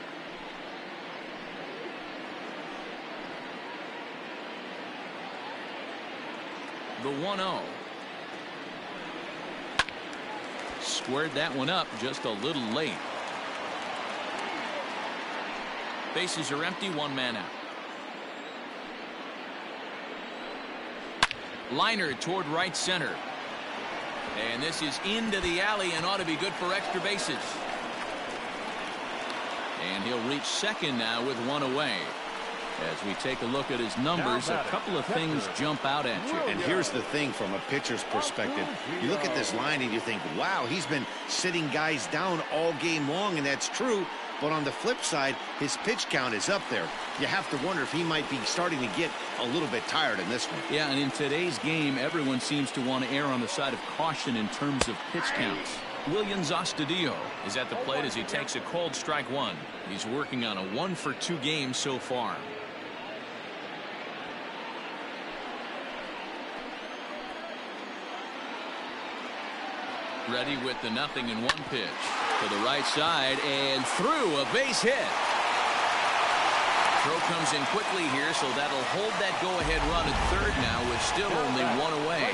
The 1-0. Squared that one up just a little late. Bases are empty, 1 man out. Liner toward right center. And this is into the alley and ought to be good for extra bases. And he'll reach second now with one away. As we take a look at his numbers, a couple of things jump out at you. And here's the thing from a pitcher's perspective. You look at this line and you think, wow, he's been sitting guys down all game long, and that's true. But on the flip side, his pitch count is up there. You have to wonder if he might be starting to get a little bit tired in this one. Yeah, and in today's game, everyone seems to want to err on the side of caution in terms of pitch counts. Williams Astudillo is at the plate as he takes a called strike one. He's working on a 1-for-2 game so far. Ready with the 0-1 pitch to the right side and through, a base hit. Throw comes in quickly here, so that'll hold that go-ahead run at third now with still only one away.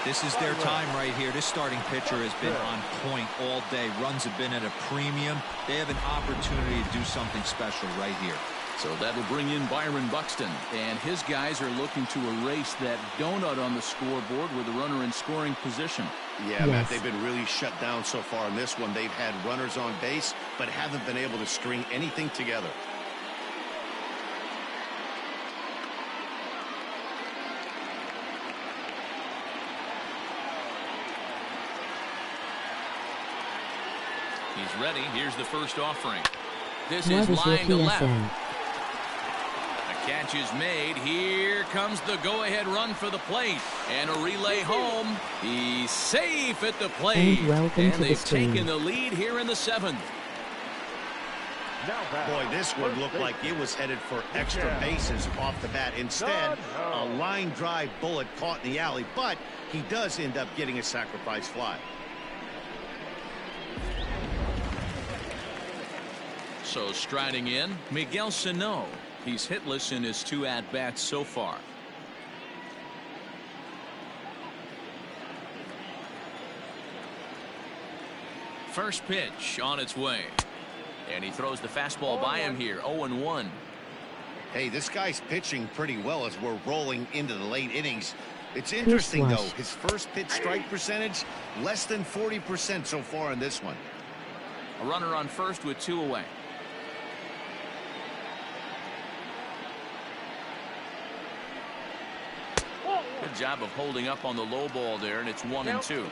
This is their time right here. This starting pitcher has been on point all day. Runs have been at a premium. They have an opportunity to do something special right here. So that'll bring in Byron Buxton, and his guys are looking to erase that donut on the scoreboard with a runner in scoring position. Yeah, Matt, they've been really shut down so far in this one. They've had runners on base, but haven't been able to string anything together. He's ready. Here's the first offering. This is line to left. Catch is made. Here comes the go-ahead run for the plate. And a relay home. He's safe at the plate. And they've taken the lead here in the 7th. Boy, this one looked like it was headed for extra bases off the bat. Instead, a line drive bullet caught in the alley, but he does end up getting a sacrifice fly. So striding in, Miguel Sano. He's hitless in his 2 at-bats so far. First pitch on its way. And he throws the fastball by him here, 0-1. Hey, this guy's pitching pretty well as we're rolling into the late innings. It's interesting, though. His first pitch strike percentage, less than 40% so far in this one. A runner on first with 2 away. Good job of holding up on the low ball there, and it's 1-2.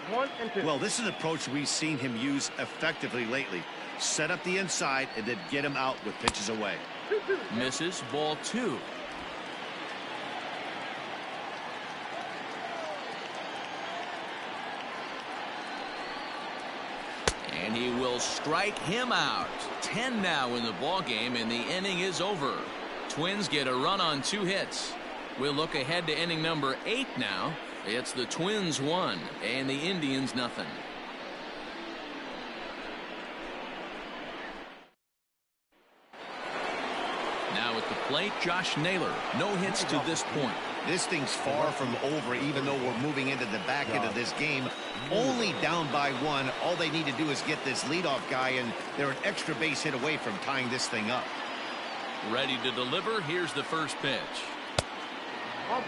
Well, this is an approach we've seen him use effectively lately. Set up the inside and then get him out with pitches away. Misses, ball 2. And he will strike him out. 10 now in the ball game, and the inning is over. Twins get a run on 2 hits. We'll look ahead to inning number 8 now. It's the Twins 1 and the Indians nothing. Now at the plate, Josh Naylor. No hits to this point. This thing's far from over, even though we're moving into the back end of this game. Only down by 1. All they need to do is get this leadoff guy, and they're an extra base hit away from tying this thing up. Ready to deliver. Here's the first pitch.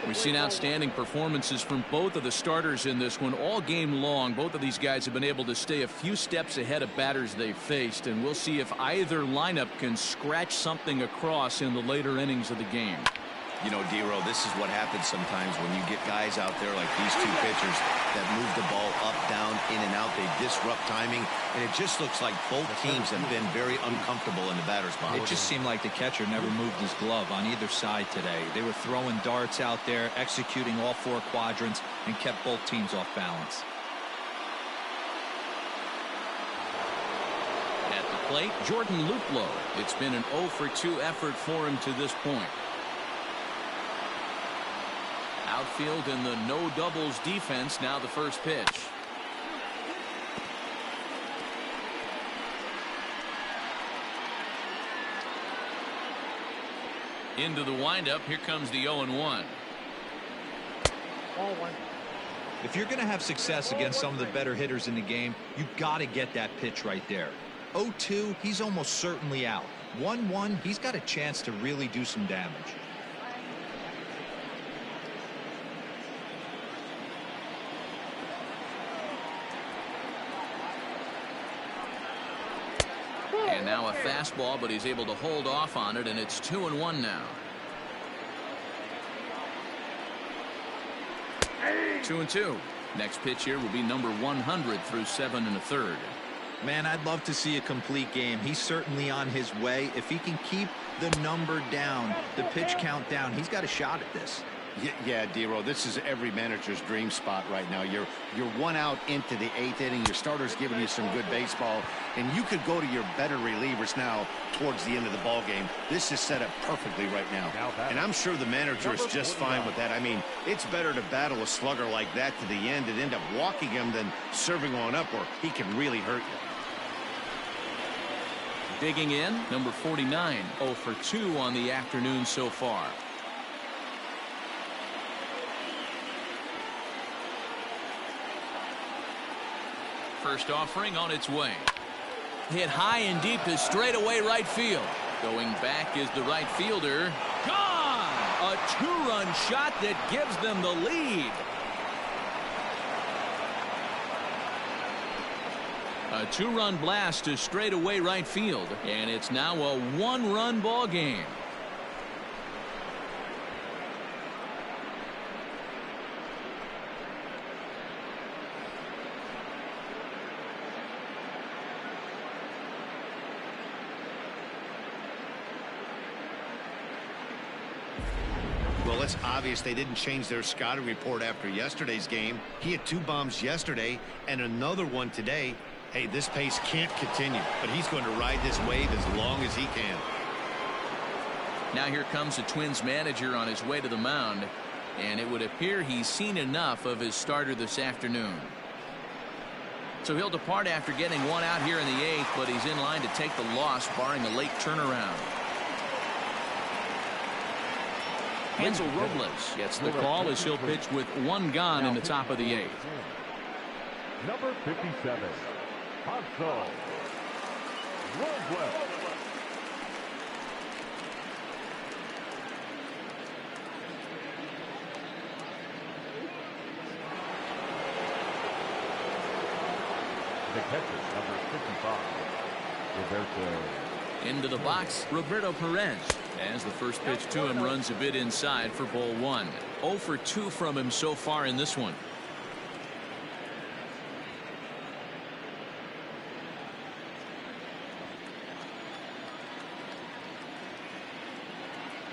We've seen outstanding performances from both of the starters in this one all game long. Both of these guys have been able to stay a few steps ahead of batters they've faced, and we'll see if either lineup can scratch something across in the later innings of the game. You know, D-Row, this is what happens sometimes when you get guys out there like these 2 pitchers that move the ball up, down, in and out. They disrupt timing, and it just looks like both teams have been very uncomfortable in the batter's box. It just seemed like the catcher never moved his glove on either side today. They were throwing darts out there, executing all 4 quadrants, and kept both teams off balance. At the plate, Jordan Luplow. It's been an 0-for-2 effort for him to this point. Outfield in the no doubles defense. Now the first pitch. Into the windup. Here comes the 0-1. If you're going to have success against some of the better hitters in the game, you've got to get that pitch right there. 0-2, he's almost certainly out. 1-1, he's got a chance to really do some damage. Now a fastball, but he's able to hold off on it, and it's 2-1 now. 2-2. Next pitch here will be number 100 through 7 1/3. Man, I'd love to see a complete game. He's certainly on his way. If he can keep the number down, the pitch count down, he's got a shot at this. Yeah, D-Row, this is every manager's dream spot right now. You're 1 out into the 8th inning. Your starter's giving you some good baseball, and you could go to your better relievers now towards the end of the ball game. This is set up perfectly right now, and I'm sure the manager is just fine with that. I mean, it's better to battle a slugger like that to the end and end up walking him than serving on up where he can really hurt you. Digging in, number 49, 0 for 2 on the afternoon so far. First offering on its way. Hit high and deep to straightaway right field. Going back is the right fielder. Gone! A 2-run shot that gives them the lead. A 2-run blast to straightaway right field, and it's now a 1-run ball game. Well, it's obvious they didn't change their scouting report after yesterday's game. He had 2 bombs yesterday and another one today. Hey, this pace can't continue, but he's going to ride this wave as long as he can. Now here comes the Twins manager on his way to the mound, and it would appear he's seen enough of his starter this afternoon. So he'll depart after getting 1 out here in the 8th, but he's in line to take the loss, barring a late turnaround. Hansel Robles gets the call as he'll pitch with 1 gone in the top of the 8th. Number 57, Hansel Robles. The catcher, number 55, Roberto. Into the box, Roberto Perez, as the first pitch to him runs a bit inside for ball 1. 0 for 2 from him so far in this one.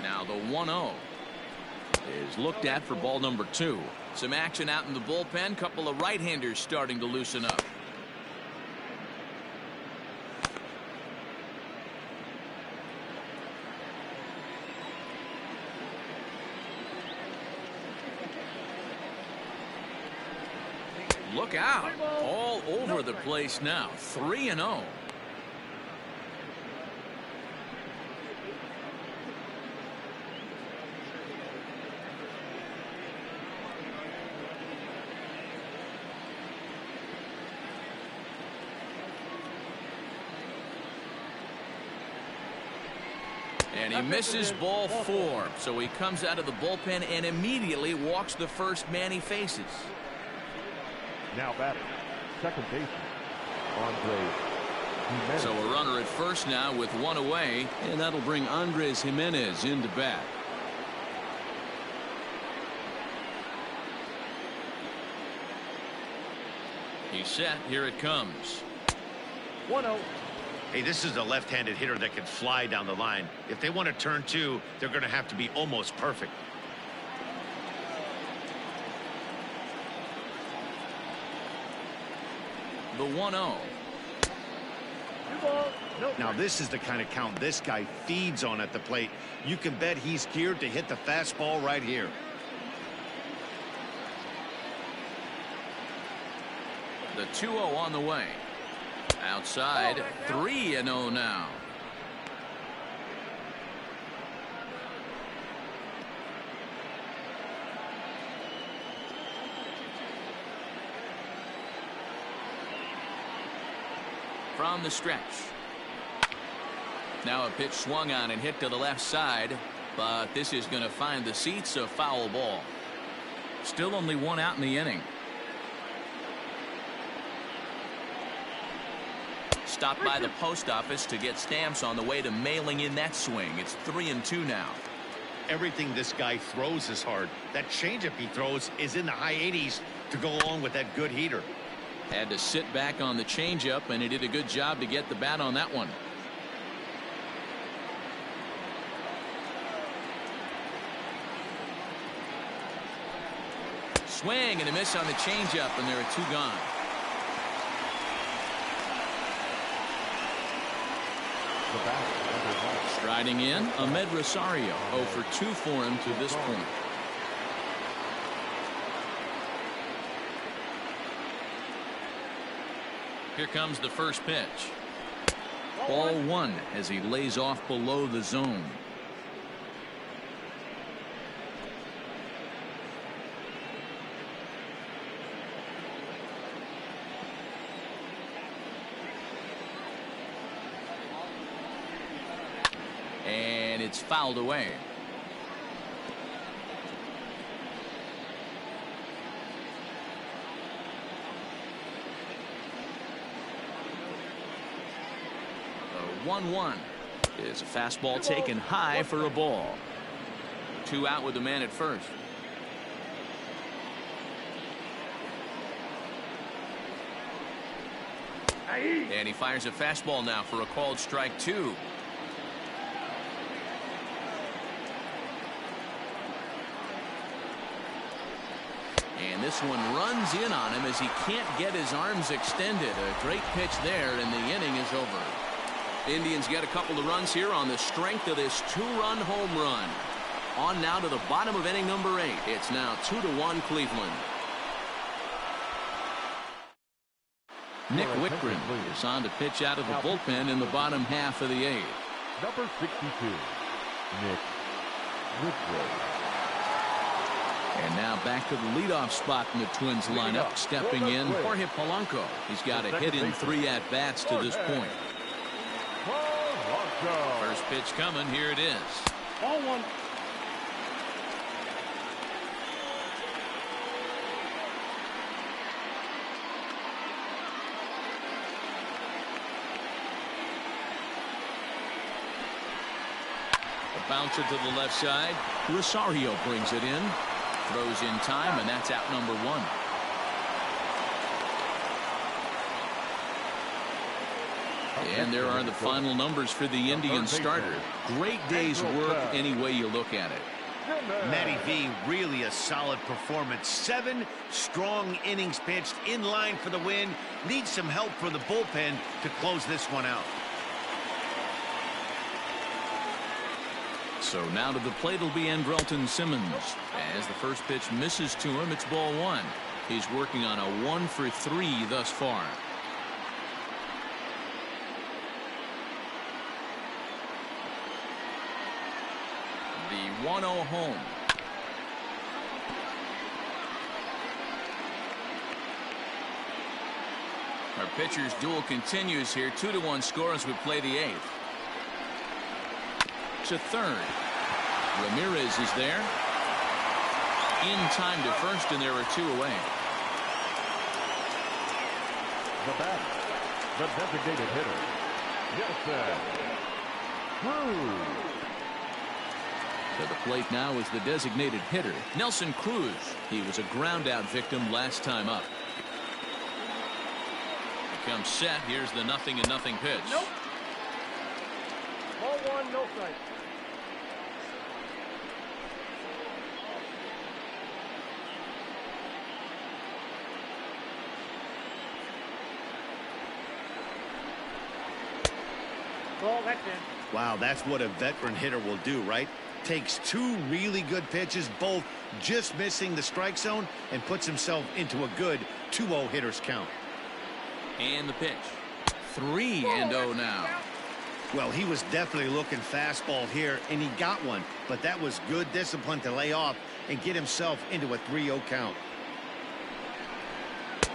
Now the 1-0 is looked at for ball number 2. Some action out in the bullpen. Couple of right-handers starting to loosen up. Look out. All over the place now. 3-0. And he misses ball 4. So he comes out of the bullpen and immediately walks the first man he faces. Now batting, second baseman, Andres Gimenez. So a runner at first now with 1 away, and that'll bring Andres Gimenez into bat. He's set. Here it comes. 1-0. Hey, this is a left-handed hitter that can fly down the line. If they want to turn 2, they're going to have to be almost perfect. The 1-0. Now this is the kind of count this guy feeds on at the plate. You can bet he's geared to hit the fastball right here. The 2-0 on the way. Outside, 3-0 now. From the stretch. Now a pitch swung on and hit to the left side, but this is going to find the seats, a foul ball. Still only 1 out in the inning. stop by the post office to get stamps on the way to mailing in that swing. It's 3-2 now. Everything this guy throws is hard. That changeup he throws is in the high 80s to go along with that good heater. Had to sit back on the changeup, and he did a good job to get the bat on that one. Swing and a miss on the changeup, and there are 2 gone. Striding in, Ahmed Rosario, 0 for 2 for him to this point. Here comes the first pitch. Ball 1 as he lays off below the zone. And it's fouled away. The 1-1 is a fastball taken high for a ball. 2 out with the man at first. And he fires a fastball now for a called strike 2. And this one runs in on him as he can't get his arms extended. A great pitch there, and the inning is over. Indians get a couple of runs here on the strength of this 2-run home run. On now to the bottom of inning number 8. It's now 2-1 Cleveland. Nick Wittgren is on to pitch out of the bullpen in the bottom half of the 8th. Number 62, Nick Wittgren. And now back to the leadoff spot in the Twins lineup. Stepping in, Jorge Polanco. He's got a hit in 3 at-bats to this point. First pitch coming. Here it is. Ball 1. A bouncer to the left side. Rosario brings it in. Throws in time, and that's out number 1. And there are the final numbers for the Indian starter. Great day's work any way you look at it. Matty V, really a solid performance. 7 strong innings pitched, in line for the win. Needs some help from the bullpen to close this one out. So now to the plate will be Andrelton Simmons. As the first pitch misses to him, it's ball 1. He's working on a 1 for 3 thus far. The 1-0 home. Our pitcher's duel continues here. 2-1 score as we play the 8th. To third. Ramirez is there. In time to first, and there are 2 away. The batter, the designated hitter, Nelson Cruz. To the plate now is the designated hitter, Nelson Cruz. He was a ground-out victim last time up. He comes set. Here's the 0-0 pitch. Nope. Ball 1, no strike. Ball, that's in. Wow, that's what a veteran hitter will do, right? Takes 2 really good pitches, both just missing the strike zone, and puts himself into a good 2-0 hitter's count. And the pitch. 3-0 now. Well, he was definitely looking fastball here, and he got one. But that was good discipline to lay off and get himself into a 3-0 count.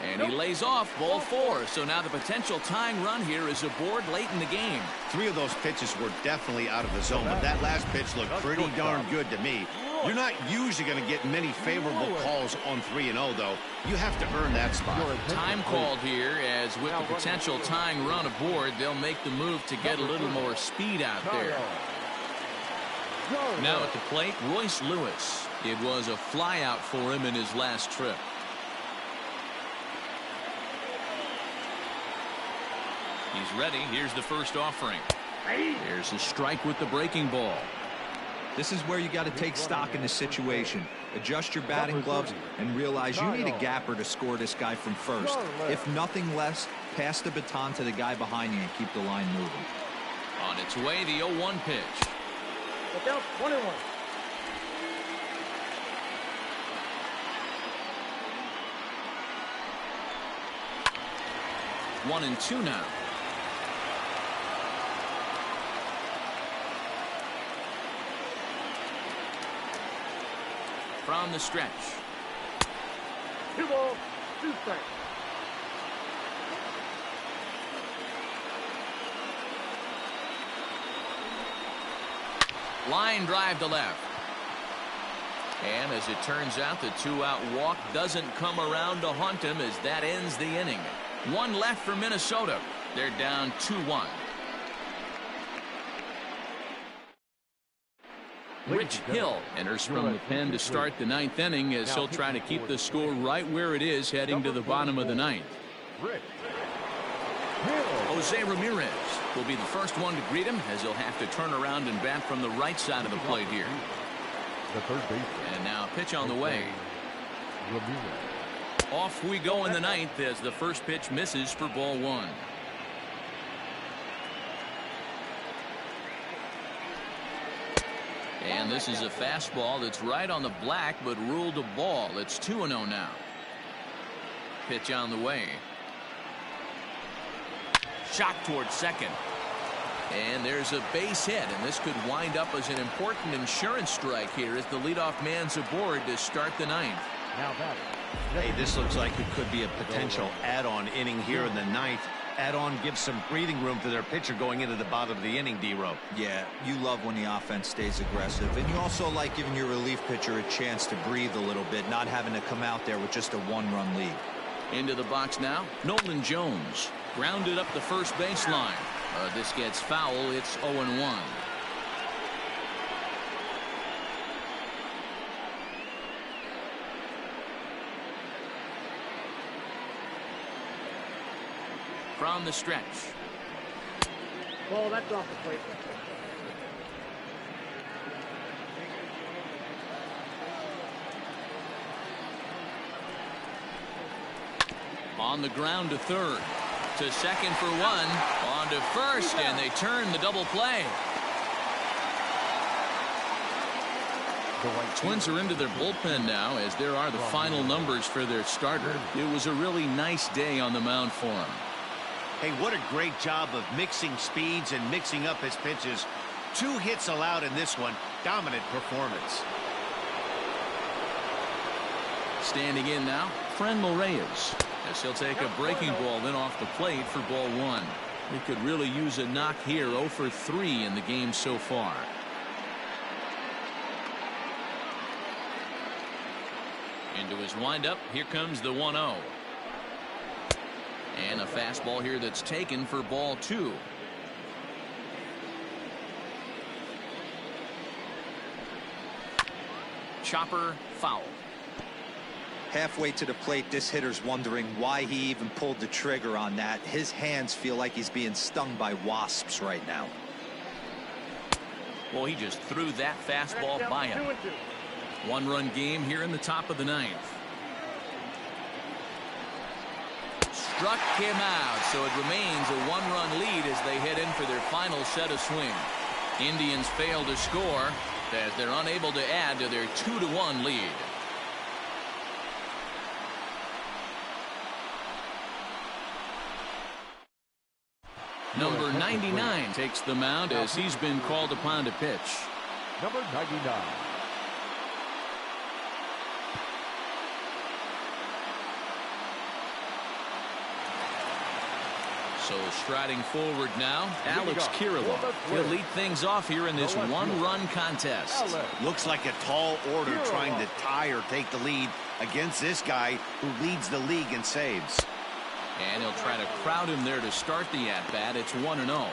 And he lays off ball 4. So now the potential tying run here is aboard late in the game. 3 of those pitches were definitely out of the zone, but that last pitch looked pretty darn good to me. You're not usually going to get many favorable calls on 3-0, though. You have to earn that spot. Time called here, as with the potential tying run aboard, they'll make the move to get a little more speed out there. Now at the plate, Royce Lewis. It was a flyout for him in his last trip. He's ready. Here's the first offering. There's a strike with the breaking ball. This is where you got to take stock in the situation. Adjust your batting gloves and realize you need a gapper to score this guy from first. If nothing less, pass the baton to the guy behind you and keep the line moving. On its way, the 0-1 pitch. Look out, 21. One and two now. From the stretch. 2 balls, 2 strikes. Line drive to left. And as it turns out, the 2-out walk doesn't come around to haunt him, as that ends the inning. One left for Minnesota. They're down 2-1. Rich Hill enters from the pen to start the 9th inning, as he'll try to keep the score right where it is heading to the bottom of the 9th. Jose Ramirez will be the first one to greet him, as he'll have to turn around and bat from the right side of the plate here. The third baseman. And now pitch on the way. Off we go in the 9th, as the first pitch misses for ball 1. And this is a fastball that's right on the black, but ruled a ball. It's 2-0 now. Pitch on the way. Shot towards second. And there's a base hit, and this could wind up as an important insurance strike here as the leadoff man's aboard to start the 9th. Hey, this looks like it could be a potential add-on inning here in the 9th. Add-on gives some breathing room to their pitcher going into the bottom of the inning, D-Row. Yeah, you love when the offense stays aggressive, and you also like giving your relief pitcher a chance to breathe a little bit, not having to come out there with just a 1-run lead. Into the box now, Nolan Jones. Grounded up the first baseline. This gets foul. It's 0-1. From the stretch. Ball, that's off the plate. On the ground to third. To second for one. On to first, and they turn the double play. Twins are into their bullpen now, as there are the final numbers for their starter. It was a really nice day on the mound for him. Hey, what a great job of mixing speeds and mixing up his pitches. 2 hits allowed in this one. Dominant performance. Standing in now, Franmil Reyes, as he'll take a breaking ball in off the plate for ball 1. He could really use a knock here. 0 for 3 in the game so far. Into his windup. Here comes the 1-0. And a fastball here that's taken for ball 2. Chopper foul. Halfway to the plate, this hitter's wondering why he even pulled the trigger on that. His hands feel like he's being stung by wasps right now. Well, he just threw that fastball by him. 1-run game here in the top of the 9th. Struck him out, so it remains a 1-run lead as they head in for their final set of swings. Indians fail to score as they're unable to add to their 2-1 lead. Number 99 takes the mound as he's been called upon to pitch. Number 99. So striding forward now, Alex Kirilloff. He'll lead things off here in this one-run contest. Looks like a tall order trying to tie or take the lead against this guy who leads the league in saves. And he'll try to crowd him there to start the at-bat. It's 1-0.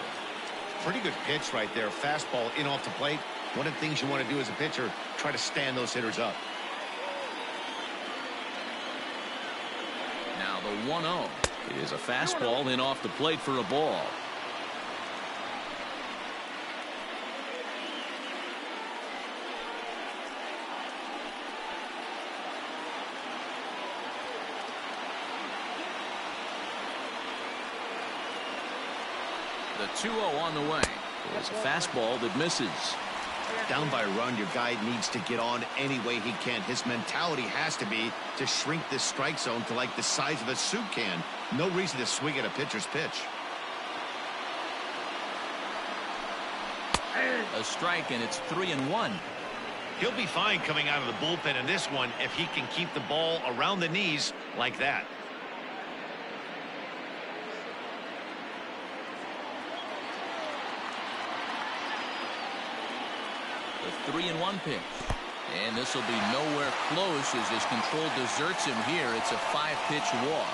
Pretty good pitch right there. Fastball in off the plate. One of the things you want to do as a pitcher, try to stand those hitters up. Now the 1-0 is a fastball in off the plate for a ball. The 2-0 on the way. It's a fastball that misses. Down by a run, your guy needs to get on any way he can. His mentality has to be to shrink this strike zone to like the size of a soup can. No reason to swing at a pitcher's pitch. A strike, and it's 3-1. He'll be fine coming out of the bullpen in this one if he can keep the ball around the knees like that. The 3-1 pitch. And this will be nowhere close as his control deserts him here. It's a 5-pitch walk.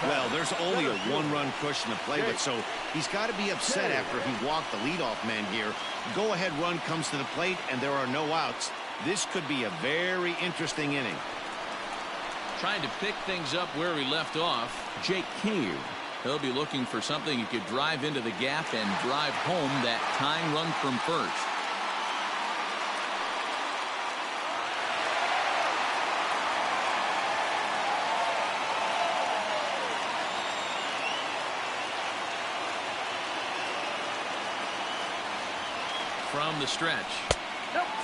Well, there's only a one-run push in the play, but so he's got to be upset after he walked the leadoff man here. Go-ahead run comes to the plate, and there are no outs. This could be a very interesting inning. Trying to pick things up where he left off, Jake Cave. He'll be looking for something he could drive into the gap and drive home that tying run from first. From the stretch.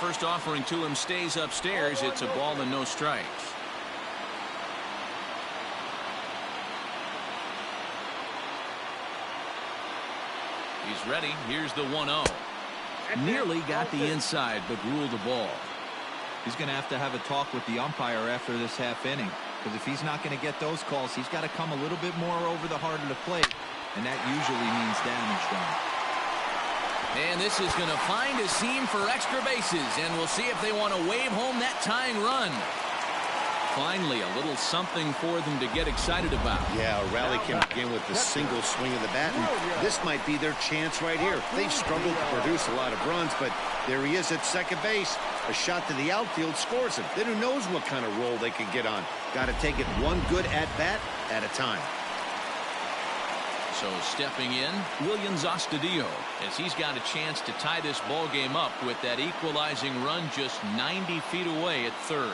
First offering to him stays upstairs. It's a ball and no strikes. He's ready. Here's the 1-0. Nearly got the inside, but ruled the ball. He's going to have a talk with the umpire after this half inning, because if he's not going to get those calls, he's got to come a little bit more over the heart of the plate, and that usually means damage done. And this is going to find a seam for extra bases, and we'll see if they want to wave home that tying run. Finally, a little something for them to get excited about. Yeah, a rally can begin with the single swing of the bat, and this might be their chance right here. They've struggled to produce a lot of runs, but there he is at second base. A shot to the outfield scores him. Then who knows what kind of roll they can get on. Got to take it one good at-bat at a time. So stepping in, Willians Astudillo, as he's got a chance to tie this ball game up with that equalizing run just 90 feet away at third.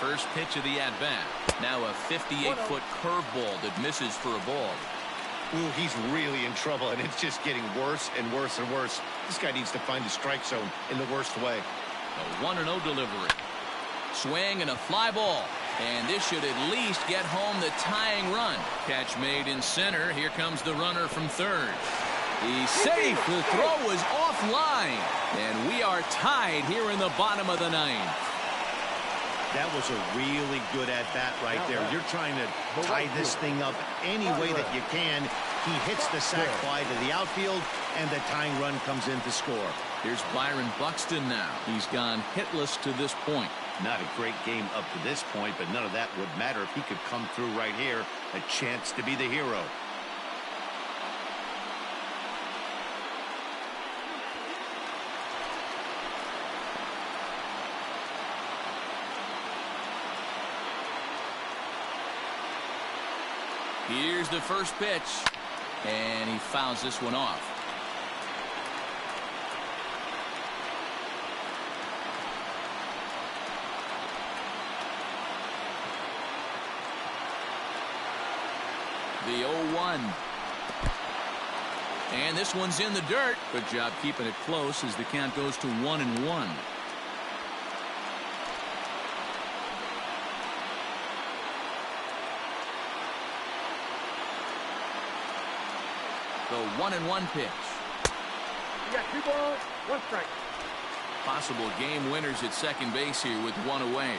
First pitch of the at-bat. Now a 58-foot curveball that misses for a ball. Ooh, he's really in trouble, and it's just getting worse and worse and worse. This guy needs to find the strike zone in the worst way. A 1-0 delivery. Swing and a fly ball. And this should at least get home the tying run. Catch made in center. Here comes the runner from third. He's safe. The throw was offline. And we are tied here in the bottom of the ninth. That was a really good at-bat right there. You're trying to tie this thing up any way that you can. He hits the sac fly to the outfield, and the tying run comes in to score. Here's Byron Buxton now. He's gone hitless to this point. Not a great game up to this point, but none of that would matter if he could come through right here. A chance to be the hero. Here's the first pitch, and he fouls this one off. The 0-1. And this one's in the dirt. Good job keeping it close as the count goes to 1-1. The 1-1 pitch. You got 2 balls, 1 strike. Possible game winners at second base here with one away.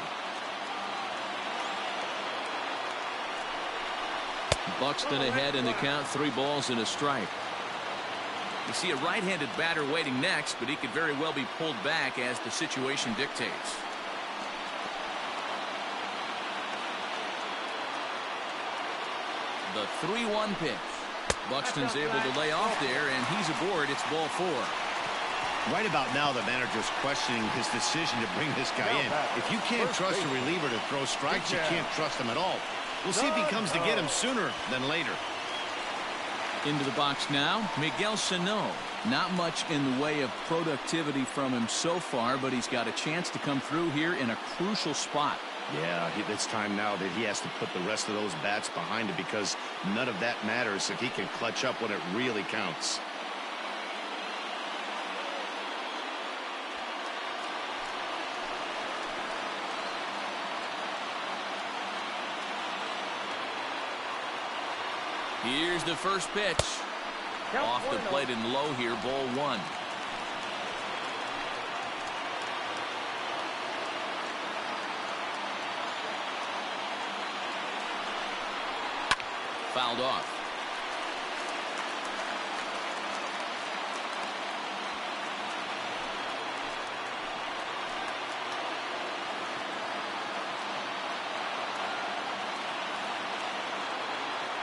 Buxton ahead in the count, 3 balls and a strike. You see a right-handed batter waiting next, but he could very well be pulled back as the situation dictates. The 3-1 pitch. Buxton's able to lay off there, and he's aboard. It's ball 4. Right about now, the manager's questioning his decision to bring this guy in. If you can't trust a reliever to throw strikes, you can't trust him at all. We'll see if he comes to get him sooner than later. Into the box now, Miguel Sano. Not much in the way of productivity from him so far, but he's got a chance to come through here in a crucial spot. Yeah, it's time now that he has to put the rest of those bats behind him, because none of that matters if he can clutch up when it really counts. Here's the first pitch. Off the plate and low here, ball 1. Fouled off.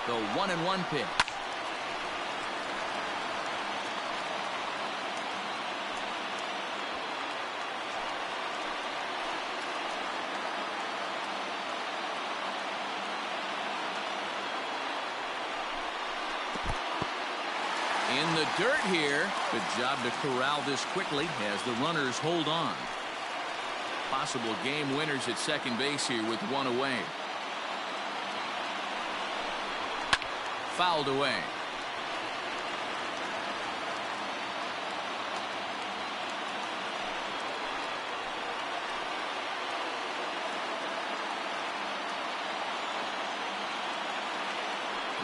The 1-1 pitch. In the dirt here. Good job to corral this quickly as the runners hold on. Possible game winners at second base here with 1 away. Fouled away.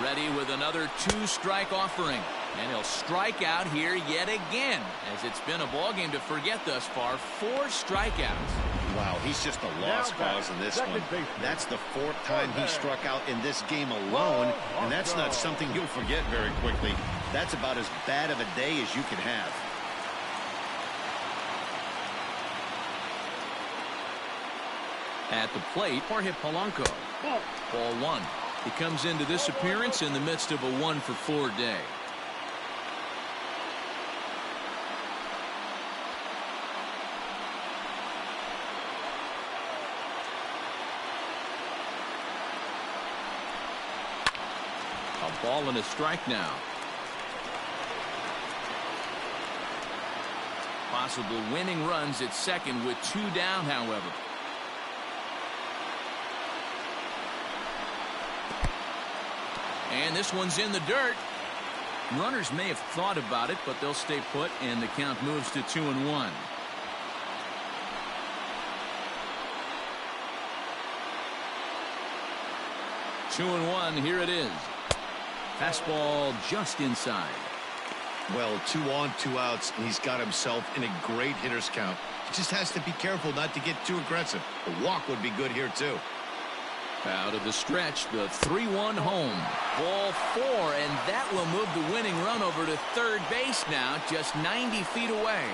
Ready with another 2-strike offering. And he'll strike out here yet again, as it's been a ball game to forget thus far. 4 strikeouts. Wow, he's just a lost cause in this one. That's the 4th time he struck out in this game alone, and that's not something you'll forget very quickly. That's about as bad of a day as you can have. At the plate, Jorge Polanco. Ball 1. He comes into this appearance in the midst of a 1-for-4 day. A ball and a strike now. Possible winning runs at second with 2 down, however. And this one's in the dirt. Runners may have thought about it, but they'll stay put, and the count moves to 2-1. Two and 1, here it is. Fastball just inside. Well, 2 on, 2 outs, and he's got himself in a great hitter's count. He just has to be careful not to get too aggressive. The walk would be good here, too. Out of the stretch, the 3-1 home. Ball 4, and that will move the winning run over to third base now, just 90 feet away.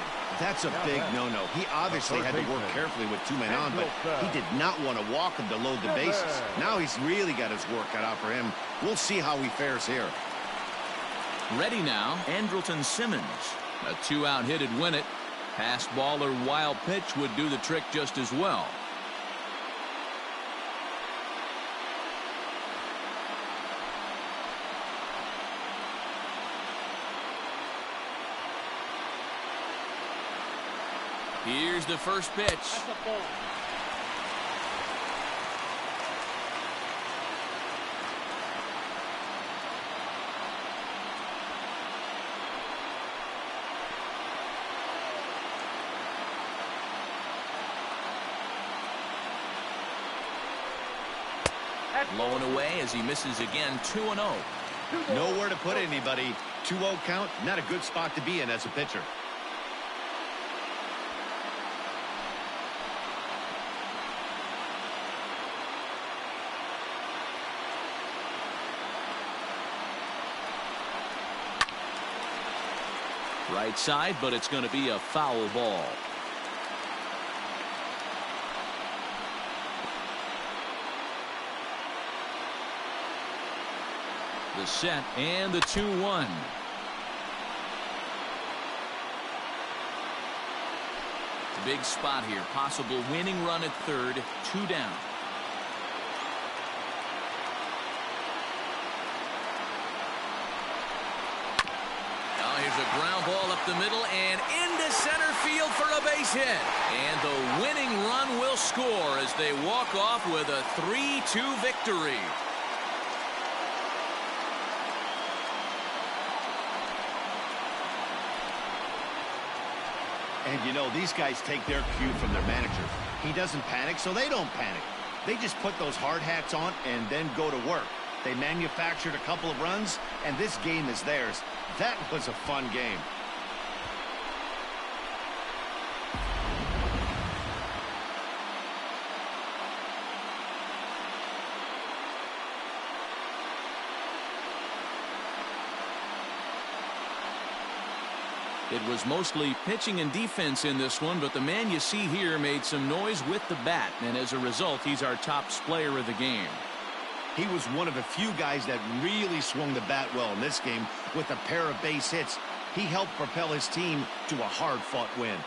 That's a big no-no. He obviously had to work carefully with 2 men on, but he did not want to walk him to load the bases. Now he's really got his work cut out for him. We'll see how he fares here. Ready now, Andrelton Simmons. A 2-out hit would win it. Pass ball or wild pitch would do the trick just as well. Here's the first pitch. Low and away as he misses again. 2-0. Nowhere to put anybody. 2-0 count, not a good spot to be in as a pitcher. Right side, but it's going to be a foul ball. The set and the 2-1. Big spot here. Possible winning run at third. 2 down. Now here's a ground ball up the middle and into center field for a base hit. And the winning run will score as they walk off with a 3-2 victory. And you know, these guys take their cue from their manager. He doesn't panic, so they don't panic. They just put those hard hats on and then go to work. They manufactured a couple of runs, and this game is theirs. That was a fun game. It was mostly pitching and defense in this one, but the man you see here made some noise with the bat, and as a result, he's our top player of the game. He was one of a few guys that really swung the bat well in this game with a pair of base hits. He helped propel his team to a hard-fought win.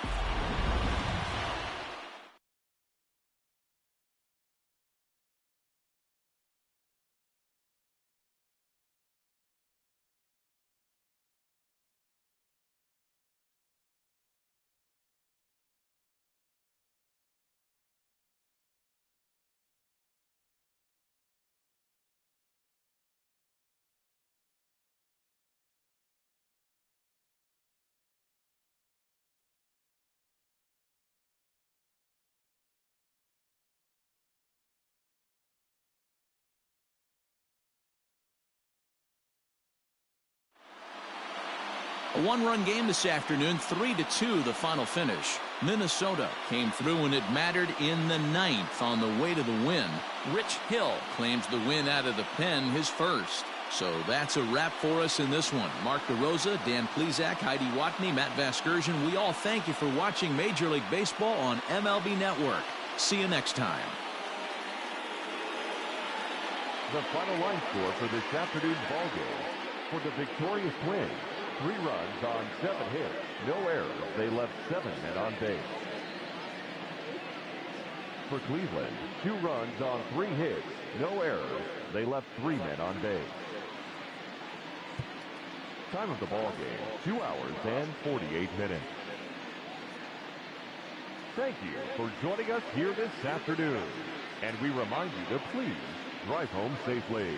A one-run game this afternoon, 3-2 the final finish. Minnesota came through when it mattered in the 9th on the way to the win. Rich Hill claims the win out of the pen, his first. So that's a wrap for us in this one. Mark DeRosa, Dan Plesac, Heidi Watney, Matt Vasgersian, we all thank you for watching Major League Baseball on MLB Network. See you next time. The final line score for this afternoon's ballgame. For the victorious Twins, 3 runs on 7 hits, no errors. They left 7 men on base. For Cleveland, 2 runs on 3 hits, no errors. They left 3 men on base. Time of the ball game, 2 hours and 48 minutes. Thank you for joining us here this afternoon. And we remind you to please drive home safely.